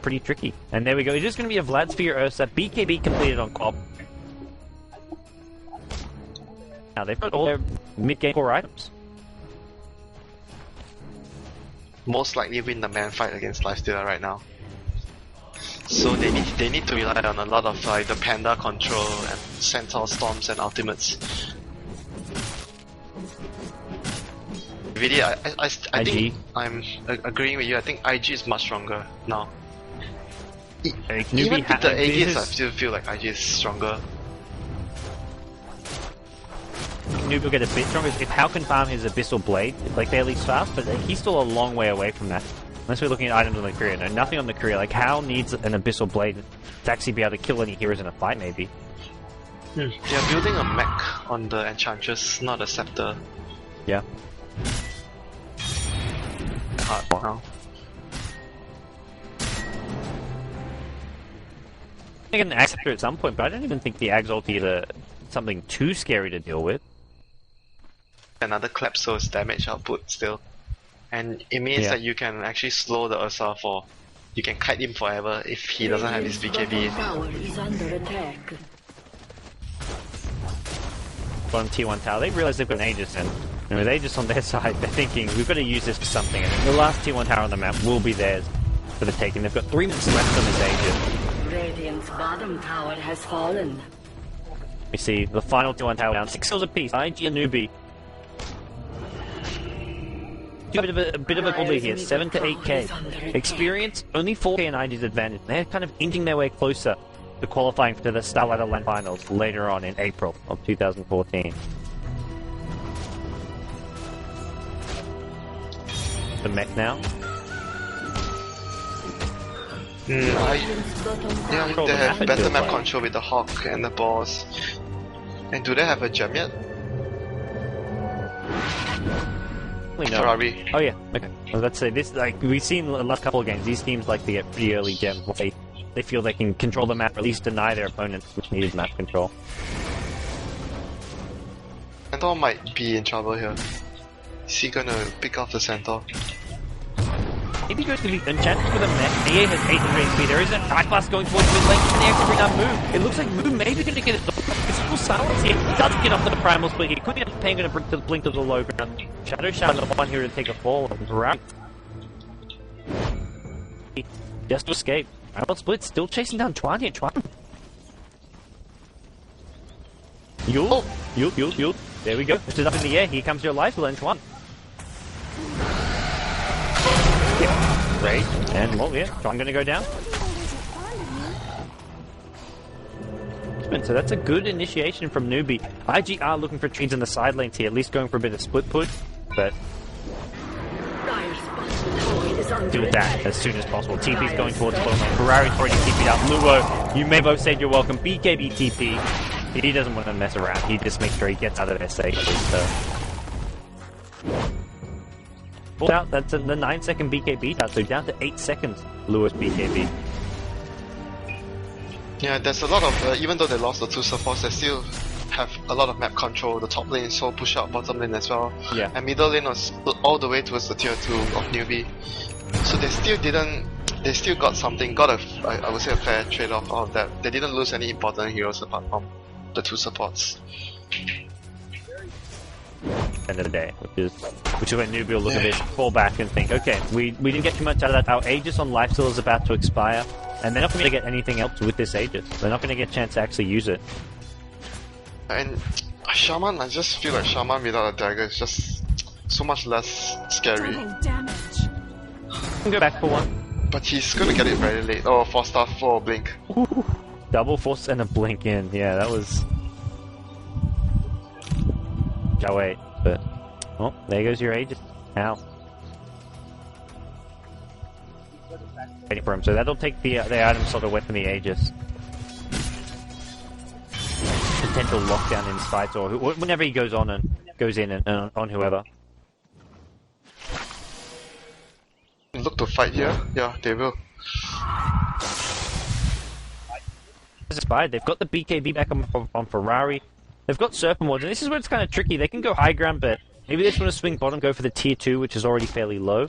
pretty tricky. And there we go. It's just going to be a Vlad Sphere Ursa BKB completed on Quap. Now they've got all their mid-game core items. Most likely win the man fight against Lifestealer right now. So they need to rely on a lot of the Panda control and Centaur Storms and Ultimates. Really, I think I'm agreeing with you. I think IG is much stronger now. Even with the Aegis, I still feel like IG is stronger. Newbee will get a bit stronger if Hao can farm his Abyssal Blade, like fairly fast, but he's still a long way away from that. Unless we're looking at items on the career. No, nothing on the career. Like, Hao needs an Abyssal Blade to actually be able to kill any heroes in a fight, maybe. They're building a mech on the Enchantress, not a Scepter. Yeah. Hard now. I think an Axe Scepter at some point, but I don't even think the Axe ulti is something too scary to deal with. Another Calypso's damage output still. And it means that you can actually slow the Ursa for... You can kite him forever if he doesn't have his BKB. Bottom T1 tower, they realize they've got an Aegis, and with Aegis on their side, they're thinking, we've got to use this for something, and the last T1 tower on the map will be theirs for the taking. They've got 3 minutes left on this Aegis. Radiant's bottom tower has fallen. We see the final T1 tower down, 6 kills apiece, IG and Newbee. A bit of a goal lead here, 7 to 8k. Experience, only 4k in IG's advantage. They're kind of inching their way closer to qualifying for the StarLadder IX finals later on in April of 2014. The mech now. They have better map control with the Hawk and the boss. And do they have a gem yet? No. Ferrari. Oh yeah, okay. I was about to say, this, like, we've seen the last couple of games, these teams like to get pretty early gems. They feel they can control the map, or at least deny their opponents which needed map control. Centaur might be in trouble here. Is he gonna pick off the Centaur? Maybe goes to the Enchantress with a mech. EA has 800 HP. There is a high class going towards mid lane. Can they actually bring down Moo? It looks like Moo may be going to get it. It's full silence here. He doesn't get off the primal split here. Could be Pain going to bring to the blink of the low ground. Shadow Shower the one here to take a fall. Right. Just to escape. Primal split still chasing down Chuan here. Chuan. Yul. There we go. Lifted up in the air. Here comes your lifeline, Chuan. Great. And, well, yeah, Chuan gonna go down. So that's a good initiation from Newbee. IG are looking for trades in the side lanes here, at least going for a bit of split push, but do that as soon as possible. TP's going towards the bottom lane. Ferrari's already TP'd out. Luo, you may both say you're welcome. BKB TP. He doesn't want to mess around. He just makes sure he gets out of there safely. So. Pulled out, that's the 9-second BKB touch, so down to 8 seconds, Luo's BKB. Yeah, there's a lot of, even though they lost the 2 supports, they still have a lot of map control. The top lane is so push out, bottom lane as well. Yeah. And middle lane was all the way towards the tier 2 of Newbee. So they still got something, I would say a fair trade-off out of that. They didn't lose any important heroes apart from the 2 supports. End of the day, which is when Newbee will look at this, fall back and think, okay, we didn't get too much out of that. Our Aegis on Lifesteal is about to expire, and they're not going to get anything else with this Aegis. They're not going to get a chance to actually use it. And Shaman, I just feel like Shaman without a dagger is just so much less scary. Can go back for one. But he's going to get it very late. Oh, 4-star, 4 blink. Ooh, double force and a blink in. Yeah, that was... Oh wait, but well, there goes your Aegis. Ow. Waiting for him, so that'll take the item slot away from the Aegis. Potential lockdown in fights, or whenever he goes on and goes in and on whoever. Look to fight here. Yeah, they will. Inspired. They've got the BKB back on Ferrari. They've got Serpent Wards, and this is where it's kind of tricky. They can go high ground, but maybe they just want to swing bottom, go for the tier 2, which is already fairly low.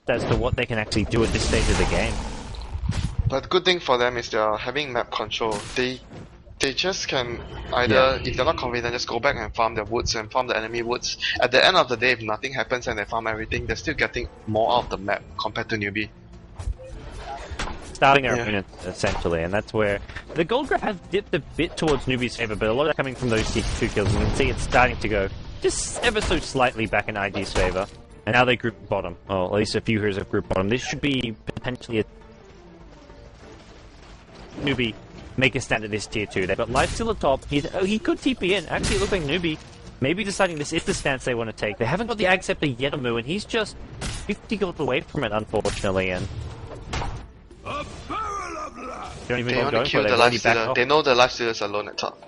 As to what they can actually do at this stage of the game. But the good thing for them is they are having map control. They just can either, if they're not confident, just go back and farm their woods and farm the enemy woods. At the end of the day, if nothing happens and they farm everything, they're still getting more out of the map compared to Newbee. Starting their opponents, essentially, and that's where the gold graph has dipped a bit towards Newbee's favor, but a lot of that coming from those T2 kills, and you can see it's starting to go just ever so slightly back in IG's favor. And now they group bottom, or at least a few heroes have group bottom. This should be potentially a Newbee make a stand at this tier 2. They've got life still at top. He could TP in. Actually, it looks like Newbee maybe deciding this is the stance they want to take. They haven't got the Ag Scepter yet on Moo, and he's just 50 gold away from it, unfortunately. And they want to kill the life stealer. They know the life stealer is alone at top.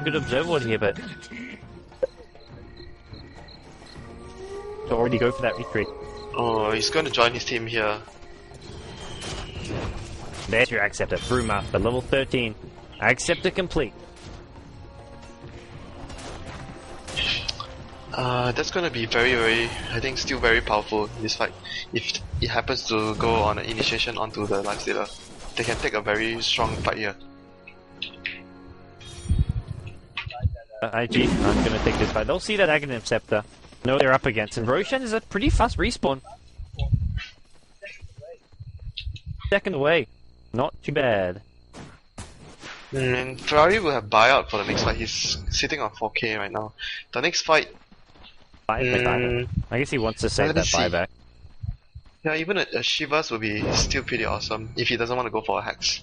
Good observer here, but to already go for that retreat. Oh, he's going to join his team here. There's your Acceptor, Brewmaster, level 13. Acceptor complete. That's gonna be very, I think still very powerful in this fight. If it happens to go on an initiation onto the lifestealer, they can take a very strong fight here. IG aren't gonna take this fight. They'll see that Aghanim Scepter. Know what they're up against, and Roshan is a pretty fast respawn. Second away. Not too bad. And Ferrari will have buyout for the next fight. He's sitting on 4k right now. The next fight... I guess he wants to save that buyback. Yeah, even a Shivas will be still pretty awesome if he doesn't want to go for a Hex.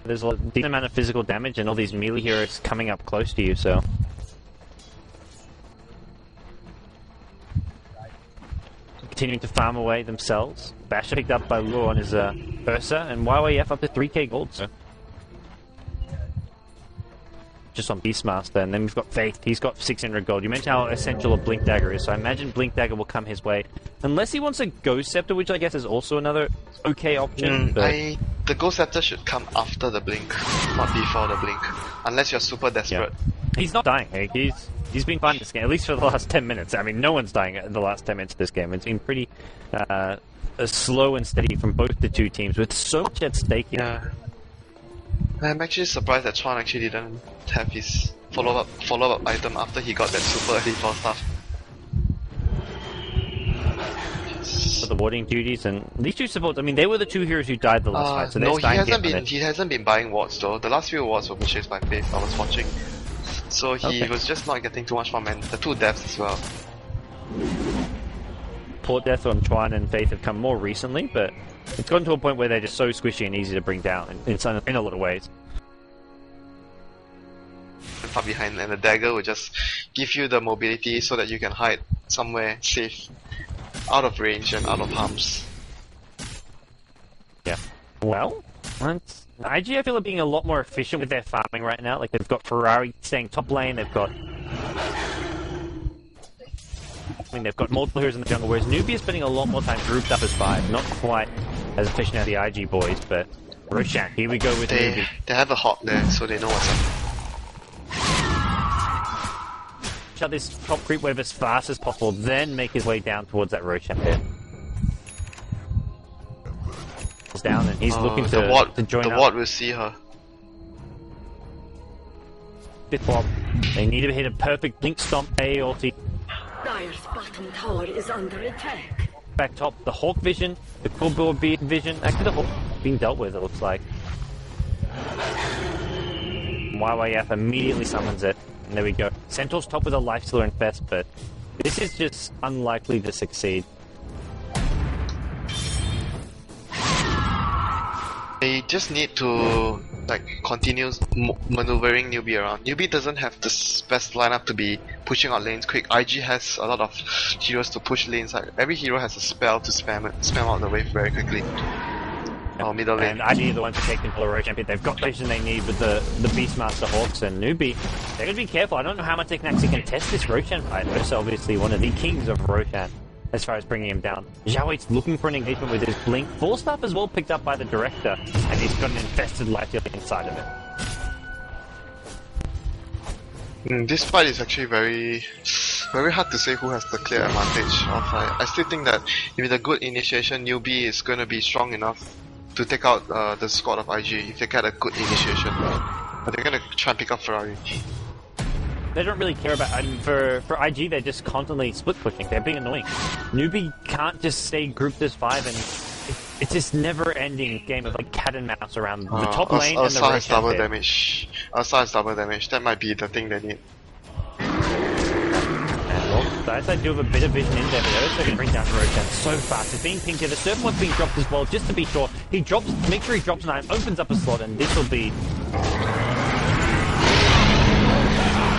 There's a decent amount of physical damage and all these melee heroes coming up close to you, so... Continuing to farm away themselves. Basher picked up by Luo on his Ursa, and YYF up to 3k gold, so... Just on Beastmaster, and then we've got Faith, he's got 600 gold. You mentioned how essential a Blink Dagger is, so I imagine Blink Dagger will come his way. Unless he wants a Ghost Scepter, which I guess is also another okay option. The Ghost Scepter should come after the Blink, not before the Blink. Unless you're super desperate. Yeah. He's not dying, he's been fine this game, at least for the last 10 minutes. I mean, no one's dying in the last 10 minutes of this game. It's been pretty slow and steady from both the two teams, with so much at stake here. Yeah. I'm actually surprised that Chuan actually didn't have his follow-up item after he got that super early for stuff. For the warding duties, and these two supports, I mean, they were the two heroes who died the last fight, so no, he hasn't been buying wards though. The last few wards were purchased by Faith, I was watching. So he was just not getting too much farm, and the two deaths as well. Poor death on Chuan and Faith have come more recently, but it's gotten to a point where they're just so squishy and easy to bring down in a lot of ways. Far behind, and the dagger will just give you the mobility so that you can hide somewhere safe, out of range and out of harms. Yeah. Well, IG I feel are being a lot more efficient with their farming right now. Like they've got Ferrari staying top lane, they've got multiple heroes in the jungle, whereas Newbee is spending a lot more time grouped up as 5. Not quite as efficient as the IG boys, but Roshan, here we go with Newbee. They have a Hawk there, so they know what's up. Shut this top creep wave as fast as possible, then make his way down towards that Roshan pit. He's down and he's looking to join up. The ward will see her. Bit bomb. They need to hit a perfect blink stomp AOT. Dire's bottom tower is under attack. Back top, the Hawk vision, the Cobra vision, actually the Hawk being dealt with, it looks like. YYF immediately summons it, and there we go. Centaur's top with a Lifestealer Infest, but this is just unlikely to succeed. They just need to continue maneuvering Newbee around. Newbee doesn't have the best lineup to be pushing out lanes quick. IG has a lot of heroes to push lanes. Every hero has a spell to spam out the wave very quickly. Oh, middle lane. And IG are the ones to take control of Roshan Pit. They've got the vision they need with the Beastmaster Hawks and Newbee. They're going to be careful. I don't know how much they can actually contest this Roshan fight. Ursa obviously one of the kings of Roshan as far as bringing him down. Zhao looking for an engagement with his Blink. Full stuff as well picked up by the Director, and he's got an infested Lifestealer inside of it. This fight is actually very very hard to say who has the clear advantage of I still think that with a good initiation, Newbee is going to be strong enough to take out the squad of IG if they get a good initiation. But they're going to try and pick up Ferrari. They don't really care about... I mean, for IG, they're just constantly split-pushing. They're being annoying. Newbee can't just stay grouped as 5 and... It's this never-ending game of like cat and mouse around the top lane and the right has double damage. Ursa has double damage. That might be the thing they need. I do have a bit of vision in there, but they're also going to bring down Roshan so fast. It's being pinked here. The Serpent one's being dropped as well, just to be sure. He drops, make sure he drops 9, opens up a slot, and this will be...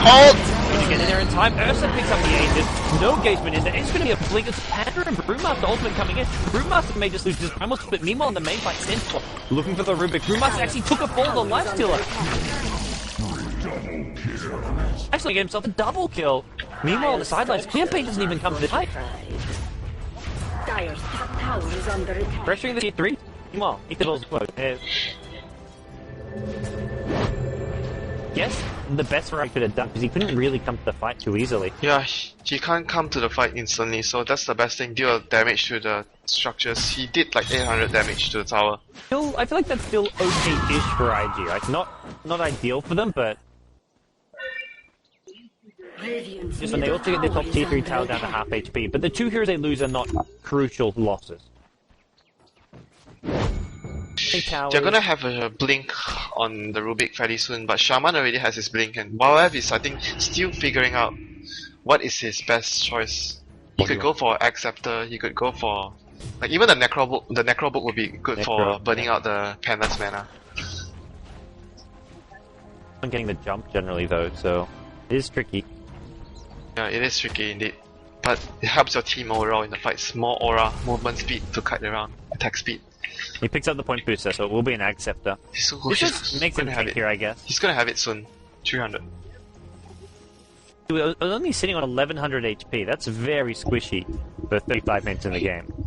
Hold! Going to get in there in time. Ursa picks up the Aegis. No engagement in there. It's going to be a blink. It's Panda and Brewmaster ultimate coming in. Brewmaster may just lose his primal split. Meanwhile, in the main fight, Central looking for the Rubik. Brewmaster actually took a fall, the Lifestealer. Actually get himself a double kill. Meanwhile, on the sidelines, Campaign doesn't even come to the fight. Dire's top tower is under attack. Pressuring the tier 3. Meanwhile, Ethanol's quote. Yes, the best Ferrari could have done, because he couldn't really come to the fight too easily. Yeah, he can't come to the fight instantly, so that's the best thing. Deal damage to the structures. He did like 800 damage to the tower. Still, I feel like that's still okay-ish for IG. Like, not ideal for them, but... Just when they also get their top tier 3 tower down to half HP, but the 2 heroes they lose are not crucial losses. They're gonna have a blink on the Rubik fairly soon, but Shaman already has his blink, and WoW is, I think, still figuring out what is his best choice. He could go for Acceptor, he could go for... like, even the Necro Book would be good for burning out the Panda's mana. I'm getting the jump generally though, so it is tricky. Yeah, it is tricky indeed. But it helps your team overall in the fights. More aura, movement speed to kite around, attack speed. He picks up the point booster, so it will be an Acceptor. This just makes him tank here, I guess. He's gonna have it soon. 300. He was only sitting on 1100 HP. That's very squishy for 35 minutes in the game.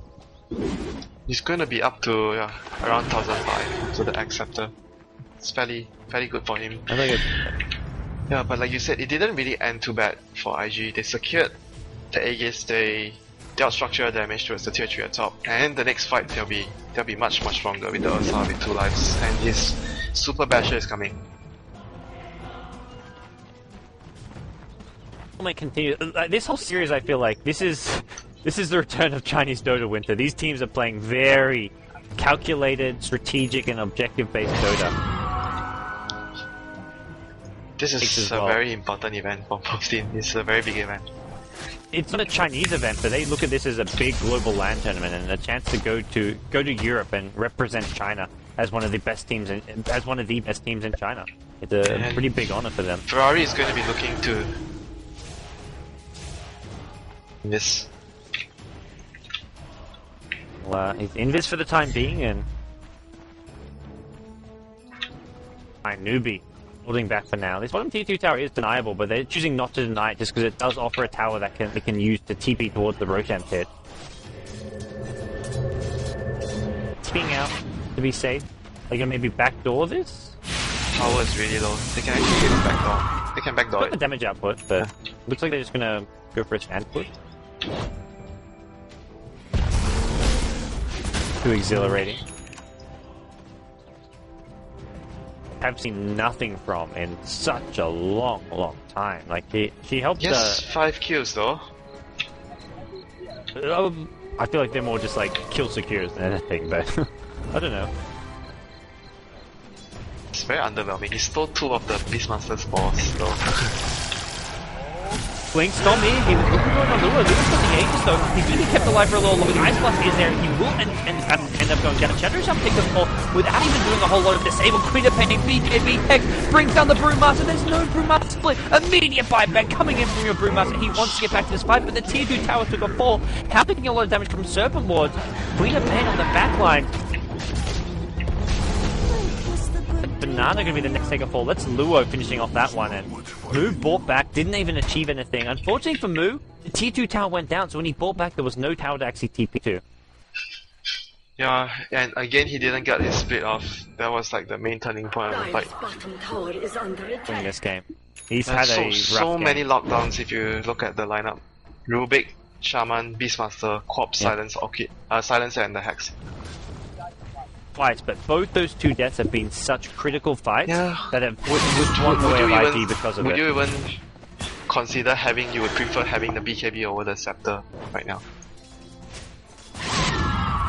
He's gonna be up to around 1005 to the Acceptor. It's fairly good for him. I think yeah, but like you said, it didn't really end too bad for IG. They secured the Aegis, they dealt structural damage towards the tier 3 at top, and the next fight they'll be much stronger with the Ursa with 2 lives, and his Super Basher is coming. I might continue. This whole series, I feel like this is the return of Chinese Dota winter. These teams are playing very calculated, strategic, and objective-based Dota. This is a very important event for both teams. It's a very big event. It's not a Chinese event, but they look at this as a big global LAN tournament and a chance to go to Europe and represent China as one of the best teams in China. It's a pretty big honor for them. Ferrari is going to be looking to this. Well, he's in this for the time being, and Newbee holding back for now. This bottom tier 2 tower is deniable, but they're choosing not to deny it just because it does offer a tower that they can use to TP towards the Roshan pit. TPing out to be safe. They're gonna maybe backdoor this? Tower is really low. They can actually get it backdoor. They can backdoor Got the damage output, but looks like they're just gonna go for a stand push. Too exhilarating. Have seen nothing from in such a long time. Like she helped. Yes, 5 kills though. I feel like they're more just like kill secures than anything, but I don't know. It's very underwhelming. He stole 2 of the Beastmaster's balls though. Blink stole me. He was looking going on Lua. Lua's got the Aegis though. He's really kept alive for a little longer. The Ice Blast is there. He will end up going down. Chandrasham takes the fall without even doing a whole lot of disable. Queen of Pain, BKB Hex brings down the Brewmaster. There's no Brewmaster split. Immediate buyback coming in from your Brewmaster. He wants to get back to this fight, but the tier 2 tower took a fall. How taking a lot of damage from Serpent Wards. Queen of Pain on the back line. Banana gonna be the next take a fall. That's Luo finishing off that one, and Moo bought back, didn't even achieve anything. Unfortunately for Moo, the tier 2 tower went down, so when he bought back there was no tower to actually TP to. Yeah, and again he didn't get his split off. That was like the main turning point of the Dire's fight. bottom tower is under In attack. this game, he's had a rough so game. many lockdowns if you look at the lineup. Rubik, Shaman, Beastmaster, Corpse, Yeah. Silence, Silencer and the Hex. Fights, but both those two deaths have been such critical fights Yeah. that have swung the way of IG because of would it. you even consider you would prefer having the BKB over the Scepter right now?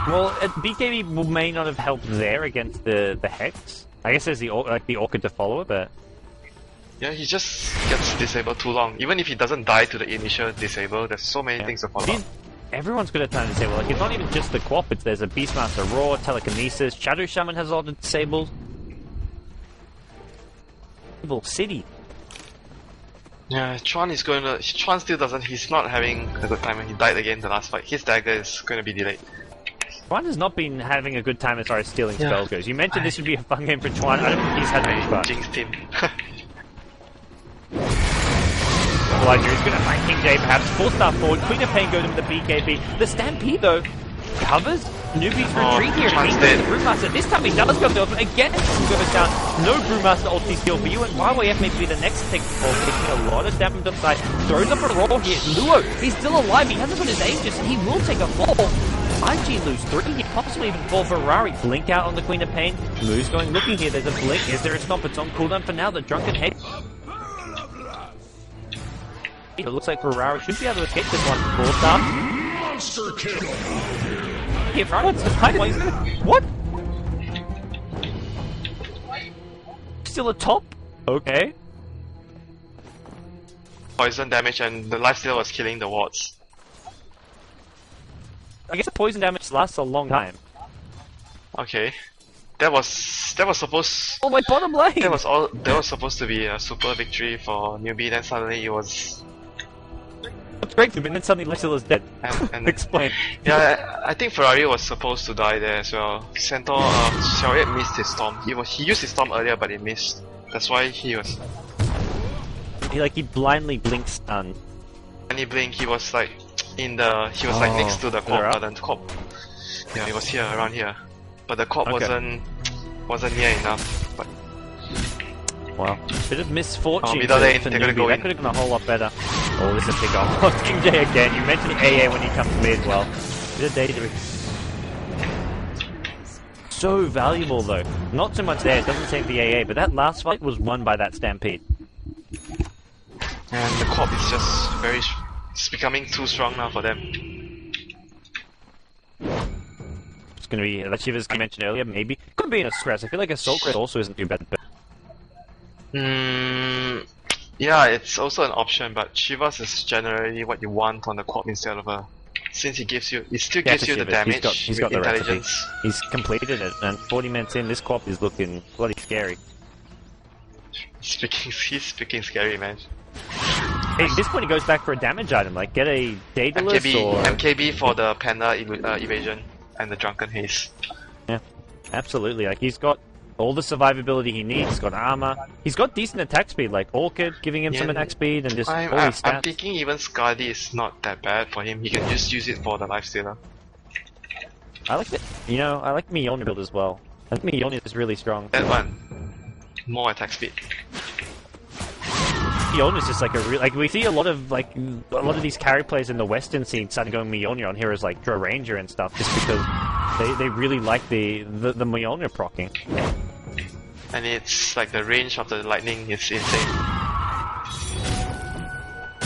Well, BKB may not have helped there against the Hex. I guess there's the Orchid to follow it, but Yeah, he just gets disabled too long. Even if he doesn't die to the initial disable, there's so many things to follow up. everyone's got a time to disable. Like, it's not even just the Quap, there's a Beastmaster Raw, Telekinesis, Shadow Shaman has all the disables. City. Yeah, Chuan still doesn't, he's not having a good time. He died again the last fight. His dagger is going to be delayed. Chuan has not been having a good time as far as stealing Yeah. spells goes. You mentioned this would be a fun game for Chuan. I don't think he's had much I fun. jinxed him. Elijah is going to find King J perhaps. 4-star forward. Queen of Pain goes in with the BKB. The Stampede though covers Newbee's retreat here. Chuan's He goes dead. to Brewmaster. This time he does come to again. Goes down. No Brewmaster ulti steal for you. And YYF may be the next take ball, taking a lot of damage upside. Throws up a roll here. Luo, he's still alive. He hasn't put his Aegis, and he will take a fall. IG lose 3. He possibly even fall Ferrari. Blink out on the Queen of Pain. Lu's going looking here. There's a blink. Is there a stomp? It's on cooldown for now. The Drunken Hate. It looks like Ferrari should be able to escape this one. 4-star. Monster kill! Yeah, Ferrari's what? Still a top? Okay. Poison damage and the lifesteal was killing the wards. I guess the poison damage lasts a long time. Okay. That was supposed Oh, my bottom lane! that was supposed to be a super victory for Newbee, then suddenly it was That's great, but then suddenly Lexil is dead. and Explain. yeah, I think Ferrari was supposed to die there as well. Centaur Xiaoye missed his storm. He used his storm earlier but he missed. That's why he was He blindly blinks stun. when he blinked he was like like next to the further corp, up? but the corp. Yeah, he was here around here. But the corp Okay. wasn't near enough. But Wow. Bit of misfortune middle lane, for they're gonna Newbee. go That in. could have gone a whole lot better. Oh, this is a pick off. Oh, King J again. You mentioned AA when he comes mid, well. Bit of danger. So valuable though. Not so much there, it doesn't take the AA, but that last fight was won by that Stampede. and the corp is just it's becoming too strong now for them. It's gonna be, like Shivers mentioned earlier, maybe. Could be in a stress. I feel like Assault Crest also isn't too bad, but Yeah, it's also an option, but Shivas is generally what you want on the corp instead of a. Since it still yeah, gives for you the Shivers, damage he's got with the intelligence. recipe. He's completed it, and 40 minutes in, this Corp is looking bloody scary. He's speaking scary, man. Hey, at this point he goes back for a damage item, like get a Daedalus or... MKB for the Panda evasion and the Drunken Haze. Yeah, absolutely. Like, he's got all the survivability he needs. He's got armor. He's got decent attack speed, like Orchid giving him some Yeah, attack speed and just all I'm these stats. thinking even Scardy is not that bad for him. He can just use it for the lifestealer. I like it. You know, I like Mjolnir build as well. I think Mjolnir is really strong. That one, more attack speed. Mjolnir is just like like we see a lot of these carry players in the Western scene starting going Mjolnir on heroes like Draw Ranger and stuff, just because they really like the Mjolnir procking. And it's like the range of the lightning is insane.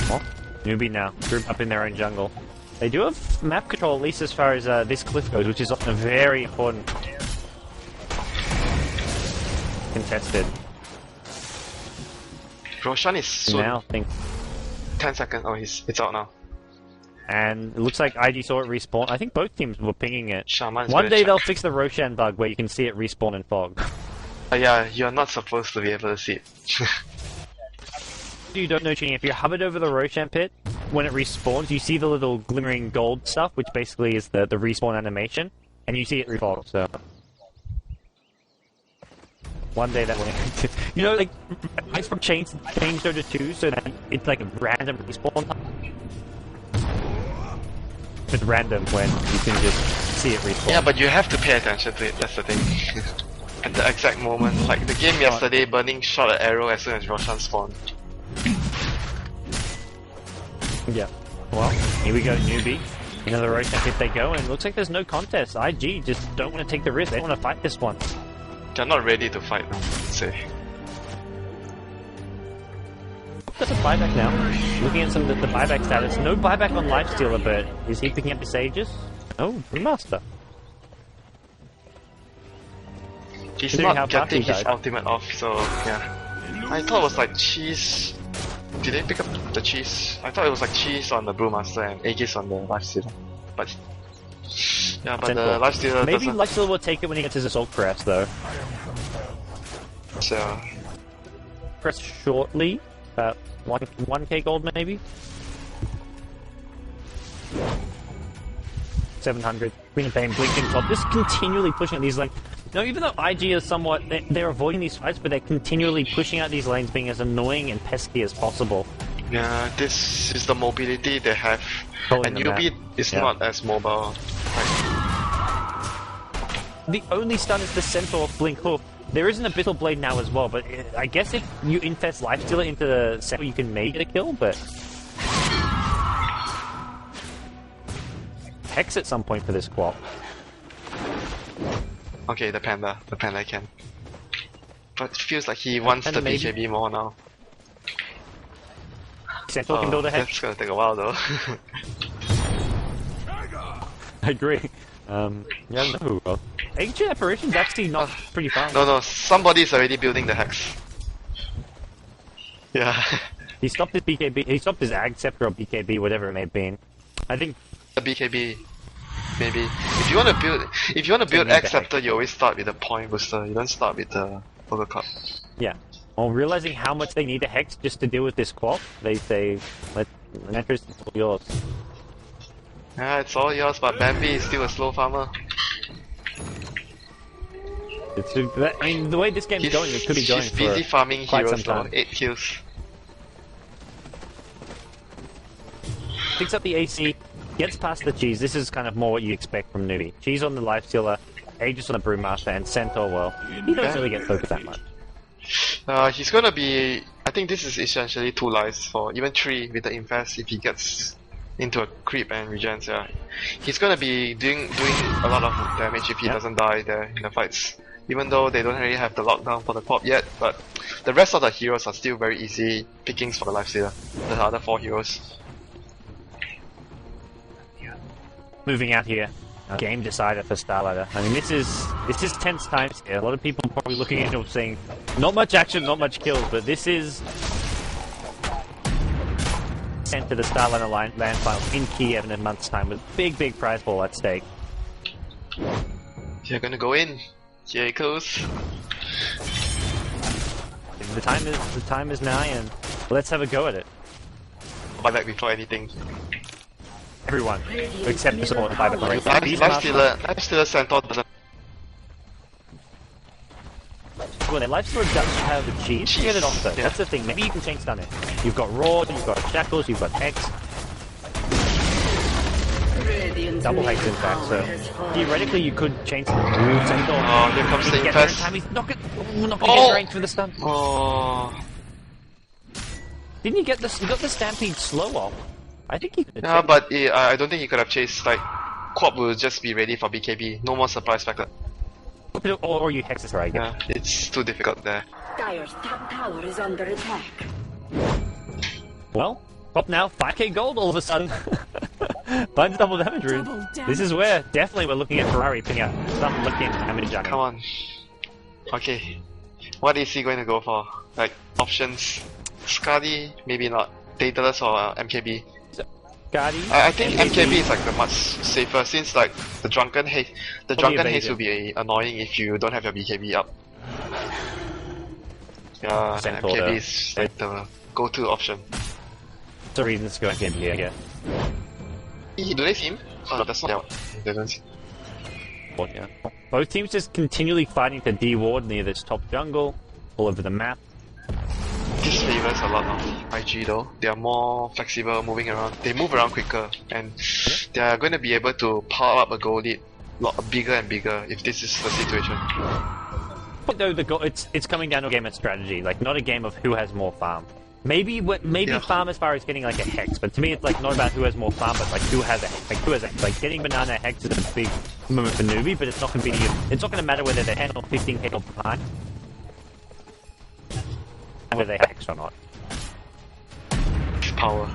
Well, Newbee now, grouped up in their own jungle. They do have map control, at least as far as this cliff goes, which is often very important. Contested. Roshan is soon. Now, I think. 10 seconds. Oh, it's out now. And it looks like IG saw it respawn. I think both teams were pinging it. Shaman's One gonna day check. they'll fix the Roshan bug where you can see it respawn in fog. Yeah, you're not supposed to be able to see it. You don't know, Chinny, if you hovered over the Roshan pit, when it respawns, you see the little glimmering gold stuff, which basically is the respawn animation, and you see it refog, so... One day that will... You know, like, Ice from changed Dota 2, so that it's like a random respawn time. It's random when you can just see it respawn. Yeah, but you have to pay attention to it, that's the thing. At the exact moment, like the game yesterday, Burning shot an arrow as soon as Roshan spawned. Yeah. Well, here we go, Newbee. Another rotation hit they go, and looks like there's no contest. IG just don't want to take the risk. They want to fight this one. They're not ready to fight, I'd say. Got the buyback now. Looking at some of the buyback status. No buyback on Lifestealer, but is he picking up his Aegis? Oh, Brewmaster. He's not getting his ultimate off, so yeah. I thought it was like cheese. Did they pick up the cheese? I thought it was like cheese on the Brewmaster and Aegis on the Lifestealer. But yeah, but the Lifestealer maybe doesn't... Lifestealer will take it when he gets his Assault Crest, though. So... Press shortly. 1k gold, maybe? 700. Green and Pain, blinking top. Just continually pushing at these lanes. Now, even though IG is somewhat... They're avoiding these fights, but they're continually pushing out these lanes, being as annoying and pesky as possible. Yeah, this is the mobility they have. And Newbee is not as mobile. The only stun is the Centaur Blink Hoof. There is an Abyssal Blade now as well, but I guess if you infest Lifestealer into the Centaur, you can maybe get a kill, but... Hex at some point for this Quap. Okay, the Panda can. But it feels like he wants the BKB more now. Centaur can build a Hex. That's gonna take a while though. I agree. Yeah, no. Ancient Apparition's actually not pretty fast. No, somebody's already building the Hex. Yeah. He stopped his BKB, he stopped his Ag Scepter or BKB, whatever it may have been. I think... The BKB, maybe. If you wanna build Ag Scepter, you always start with a point booster, you don't start with the Poker Cup. Yeah. Well, realizing how much they need a Hex just to deal with this Quap, they say, Netris, it's all yours. Yeah, it's all yours, but Bambi is still a slow farmer. I mean, the way this game's going, it could be going for He's busy farming heroes now, 8 kills. Picks up the AC, gets past the cheese. This is kind of more what you expect from Newbee. Cheese on the Lifestealer, Aegis on the Brewmaster, and Centaur, well, he doesn't really get focused that much. He's gonna be... I think this is essentially 2 lives for even 3 with the Infest if he gets into a creep and regens, yeah. He's gonna be doing a lot of damage if he doesn't die there in the fights. Even though they don't really have the lockdown for the Quap yet, but the rest of the heroes are still very easy pickings for the Lifestealer, the other 4 heroes. Moving out here, game decider for StarLadder. I mean, this is tense times here. A lot of people probably looking at it saying, not much action, not much kills, but this is sent to the StarLadder Land Final in Kiev in a month's time with big prize ball at stake. You're gonna go in. Here it goes. The time is nigh, and let's have a go at it. Buyback before anything. Everyone, except the support buyback already. Lifestealer Centaur doesn't. Well, then Lifestealer does have the cheese. Get it off though. Yeah. That's the thing. Maybe you can chain stun it. You've got Raw, you've got Shackles, you've got Hex. Double Hex in fact, so theoretically you could chain stun Centaur. Oh, here comes the Infest. He's not gonna get ranked for the stun. Oh. Didn't you get the Stampede slow off? I think he could. Yeah, but I don't think he could have chased. Like, Quap will just be ready for BKB. No more surprise factor. Or you Hex it, right? Yeah, it's too difficult there. Dire's top tower is under attack. Well, up now, 5k gold all of a sudden. Finds double damage rune. This is where definitely we're looking at Ferrari picking up some looking damage on him. Come on. Okay. What is he going to go for? Like, options? Skadi? Maybe not. Daedalus or MKB? I think MKB is like the much safer since like the Drunken Haze will be annoying if you don't have your BKB up. Yeah, MKB is like the go-to option. That's the reason to go MKB, I guess. Do they see him? Oh no, that's not they don't see. Yeah. Both teams just continually fighting to de-ward near this top jungle, all over the map. This favors a lot of IG though. They are more flexible moving around. They move around quicker and they are going to be able to power up a goal lead bigger and bigger if this is the situation. But though it's coming down to a game of strategy, like not a game of who has more farm. Maybe farm as far as getting like a hex, but to me it's like not about who has more farm, but like who has like getting banana hex is a big moment for Newbee, but it's not going to be it's not going to matter whether they're 10 or 15k or behind, whether they hex or not. Power.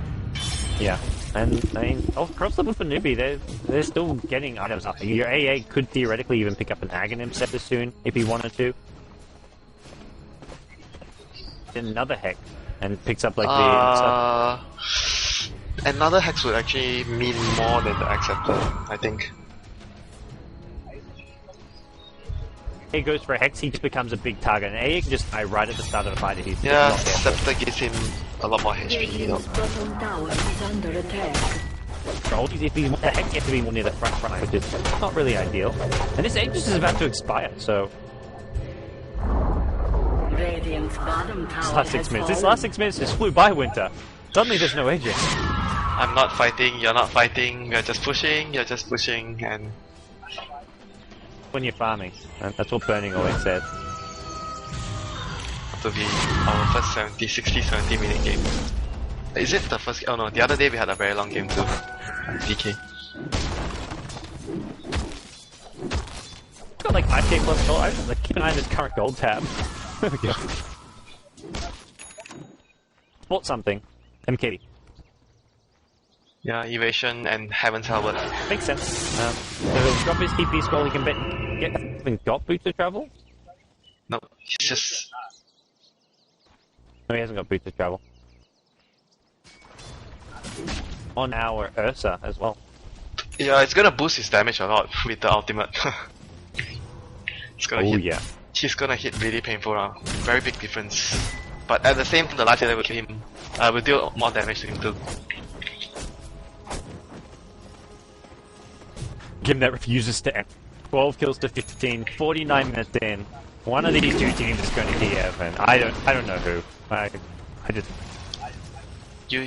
Yeah. And I mean, cross level for Newbee, they're still getting items up. Your AA could theoretically even pick up an Aghanim scepter soon if he wanted to. Another hex and picks up like the another hex would actually mean more than the acceptor, I think. He goes for a hex, he just becomes a big target, and AA can just die right at the start of the fight if he's yeah, not there. scepter gives him a lot more HP. Bottom tower is under attack. If he wants the hex, he has to be more near the front, which is not really ideal. And this Aegis is about to expire, so Radiant's bottom tower this last 6 minutes just flew by, Winter. Suddenly there's no Aegis. I'm not fighting, you're not fighting, you're just pushing, and When you're farming, and that's what Burning always says. to be our first 60, 70 minute game. Is it the first? Oh no, the other day we had a very long game too. DK. Got like 5k plus gold. I just like keep an eye on this current gold tab. There we go. Bought something. MKD. Yeah, Evasion and Heaven's Halberd. Makes sense. So he'll drop his TP scroll, he can even got boots to travel? No, he's just... No, he hasn't got boots to travel. On our Ursa as well. Yeah, it's gonna boost his damage a lot with the ultimate. It's gonna hit. Yeah. He's gonna hit really painful now. Very big difference. But at the same time, the life level will kill him. Will deal more damage to him too. Game that refuses to end. 12 kills to 15, 49 minutes in. One of these two teams is going to DF, and I don't know who. I just... You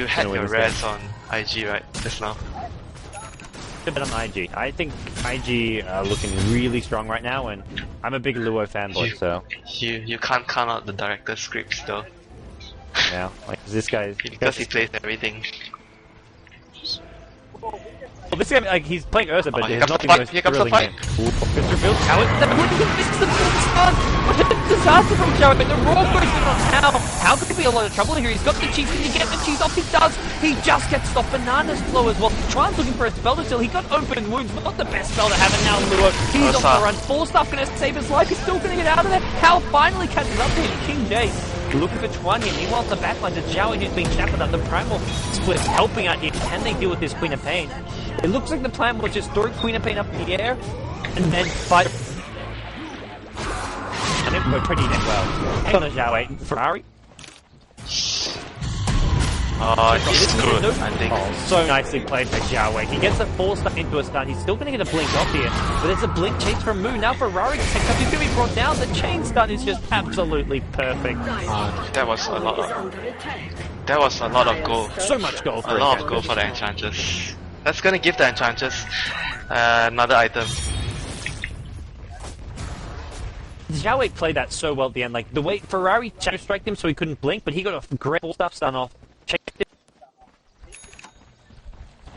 had your res on IG, right? Just now. A bit on IG. I think IG are looking really strong right now, and I'm a big Luo fanboy, so... You can't count out the director's scripts though. Yeah, like this guy... Because he plays everything. Well, this guy, like, he's playing Ursa, but he's not the most thrilling game. It's revealed how this is the start! What a disaster from Joe, but the raw goes in on how could he be a lot of trouble here? He's got the cheese, can you get the cheese off? He does! He just gets stopped Banana's flow as well. Trian's looking for a spell to steal, he got open wounds, but not the best spell to have, and now Luo, he's on the run. 4-Staff gonna save his life, he's still gonna get out of there. How finally catches up to him, King J. Looking for Chuan here, meanwhile the backline to Zhao who's being shackled up. The Primal Split's helping out here. Can they deal with this Queen of Pain? It looks like the plan was just throw Queen of Pain up in the air and then fight. And it worked pretty damn well. Hang on a Zhao 8 Ferrari. Oh, he's good, I think. Oh, so nicely played by Zhao Wei. He gets a 4-star into a stun. He's still going to get a blink off here, but there's a blink chase from Moo. Now Ferrari picks up. He's going to be brought down. The chain stun is just absolutely perfect. That was a lot of gold. So much gold for a lot of gold for the Enchantress. That's going to give the Enchantress another item. Zhao Wei played that so well at the end. Like, the way Ferrari shadow striked him so he couldn't blink, but he got a great 4-star stun off. Checked it.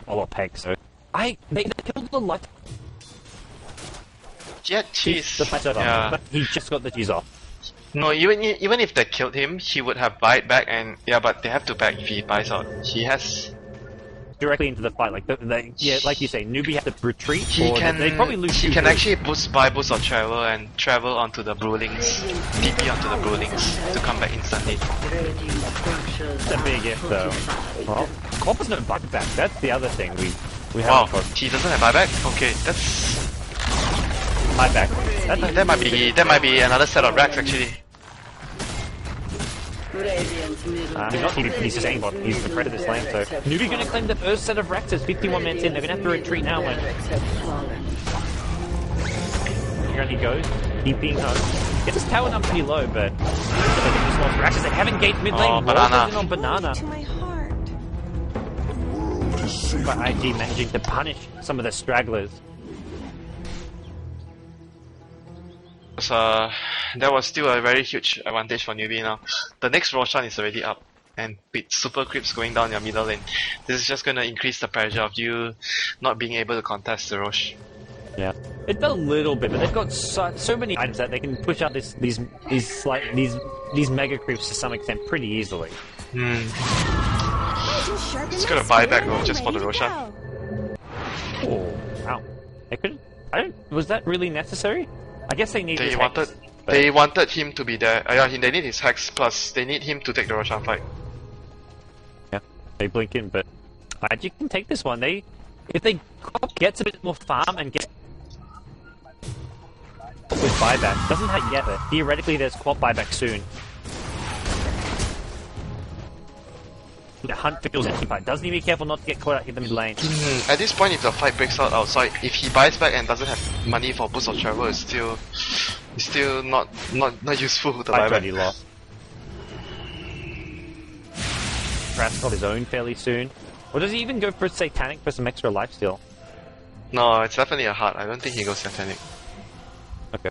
Oh, peg, so. They killed the light. Yeah, cheese. Yeah. But he just got the cheese off. No, even if they killed him, he would have bite back, and yeah, but they have to back if he buys out. He has directly into the fight, like yeah, like you say, Newbee has to retreat. They probably lose. He can actually boost or travel and travel onto the Brewlings, TP onto the Brewlings to come back instantly. That's a big if though. Well, Copper's no buyback. That's the other thing we have. Wow, he doesn't have buyback. Okay, that's buyback. That might be another set of racks actually. He's not TP, he's just aimbot. He's the threat of this lane, so Newbee gonna claim the first set of racks as 51 minutes in. They're gonna have to retreat now. When here he goes, keeping home. Gets his tower down pretty low, but they haven't gated mid lane. Banana. On Banana. To my heart. But IG managing to punish some of the stragglers. That was still a very huge advantage for Newbee now. The next Roshan is already up, and with super creeps going down your middle lane, this is just gonna increase the pressure of you not being able to contest the Rosh. Yeah, it's a little bit, but they've got so many items that they can push out these mega creeps to some extent pretty easily. It's gonna buy back though, just for the Roshan. Oh, wow! They could. Was that really necessary? I guess they need. They wanted him to be there. Yeah, they need his hex. Plus, they need him to take the Roshan fight. Yeah, they blink in, but IG can take this one. If they gets a bit more farm and get with buyback, doesn't have yet. But theoretically, there's quad buyback soon. The hunt feels occupied. Doesn't he be careful not to get caught out in the mid lane? At this point, if the fight breaks out outside, if he buys back and doesn't have money for boost of travel, it's still not useful to buy back. Already lost. Perhaps got his own fairly soon. Or does he even go for Satanic for some extra lifesteal? No, it's definitely a heart. I don't think he goes Satanic. Okay.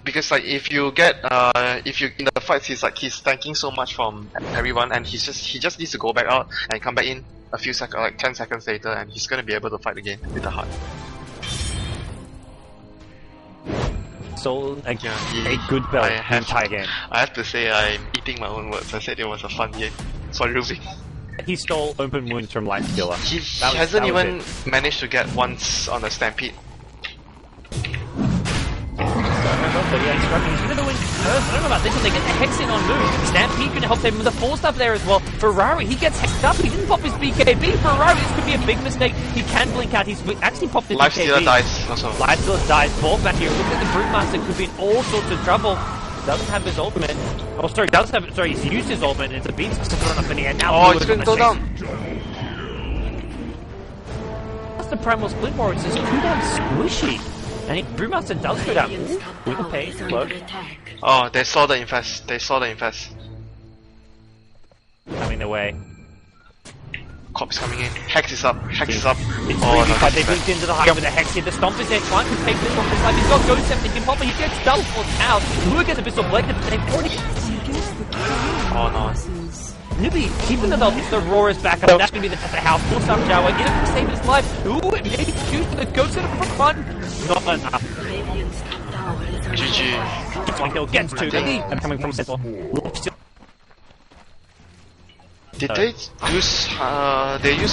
Because like if you in the fights he's tanking so much from everyone, and he just needs to go back out and come back in a few seconds, like 10 seconds later, and he's gonna be able to fight again with the heart. So a good belt the entire game. I have to say I'm eating my own words. I said it was a fun game. Sorry, Ruby. He stole open wounds from Lifestealer. He hasn't even managed to get once on a Stampede. But yeah, he's struggling. He's gonna win first. I don't know about this one. They get the Hex in on move. Stampede can help them with the 4 stuff there as well. Ferrari, he gets hexed up. He didn't pop his BKB. Ferrari, this could be a big mistake. He can blink out. He's actually popped his Lifestealer BKB. dies also. Lifestealer dies. Fall back here. Look at the Brutemaster. Could be in all sorts of trouble. Doesn't have his ultimate. Oh, sorry, does have it. Sorry, he's used his ultimate. And it's a beast to run up in the air. Now it's going to go down. That's the Primal Split War. It's just too damn squishy. And Brewmaster does go down. With the pace, look. Oh, they saw the infest. Coming their way. Corpse coming in. Hex is up. It's no, they blinked into the high with the Hex here. The Stomp is there. Trying to take this one. He's got Ghost Scepter. He can pop it. He gets teleported out. Lua gets a Abyssal Blade. They've already... Oh no. Newbee, keeping the belt, it's the Roar is back up. That's going to be the house. Force up Jawa. Get him to save his life. Ooh, it maybe choose the Ghost Scepter for fun. Not enough. GG. One kill gets 2. I'm coming from Central. Did they use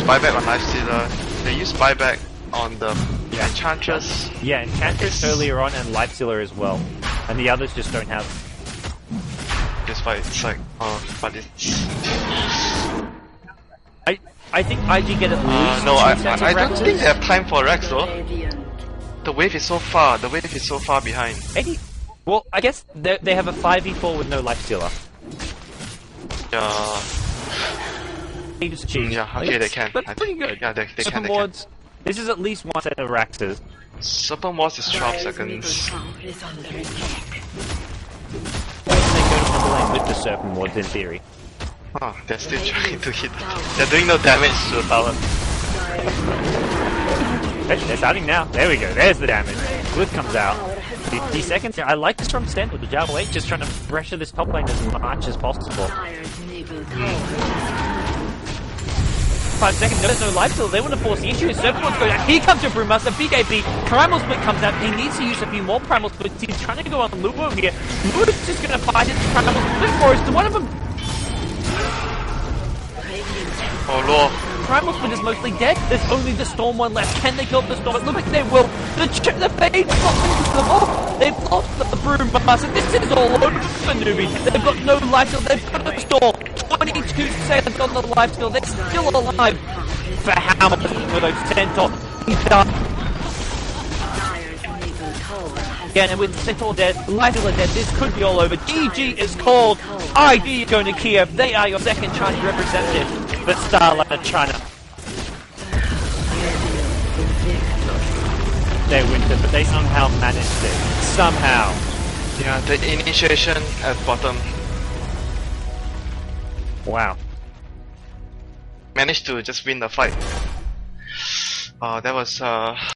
buyback on Lifestealer? They used buyback on the Enchantress. Yeah, Enchantress earlier on and Lifestealer as well. And the others just don't have. This fight, it's like, but it's... I think IG get at least no, I don't think they have time for Rex though. The wave is so far behind. Well, I guess they have a 5v4 with no Lifestealer. Yeah, okay, they can. That's pretty good. Yeah, they can. This is at least one set of Raxes. Serpent Wards is 12 seconds. They go to the lane with the Serpent Wards in theory. Oh, they're still trying to hit. They're doing no damage to the tower. They're starting now. There we go. There's the damage. Blitz comes out. 50 seconds. I like this from Stand with the Jawa 8, just trying to pressure this top lane as much as possible. 5 seconds, there's no life still. They want to force the issue. Serpent wants to go down. Here comes your Brewmaster. BKB. Primal Split comes out. He needs to use a few more Primal Splits. He's trying to go on Luo here. Luo's just going to fight his Primal Split Forest. One of them. Oh, Lord. Primal Split is mostly dead. There's only the Storm one left. Can they kill the Storm? It looks like they will. The Fade blocks them off. They've lost the Brewmaster. This is all over for Newbee. They've got no life still. They've got a Storm. 22 seconds on the life still. They're still alive. For how much for those 10 top? He's done. Again, and with Centaur dead, Lifestealer dead, this could be all over. GG is called. ID going to Kiev. They are your second Chinese representative for StarLadder China. They winter, but they somehow managed it. Somehow. Yeah, the initiation at bottom. Wow. Managed to just win the fight. That was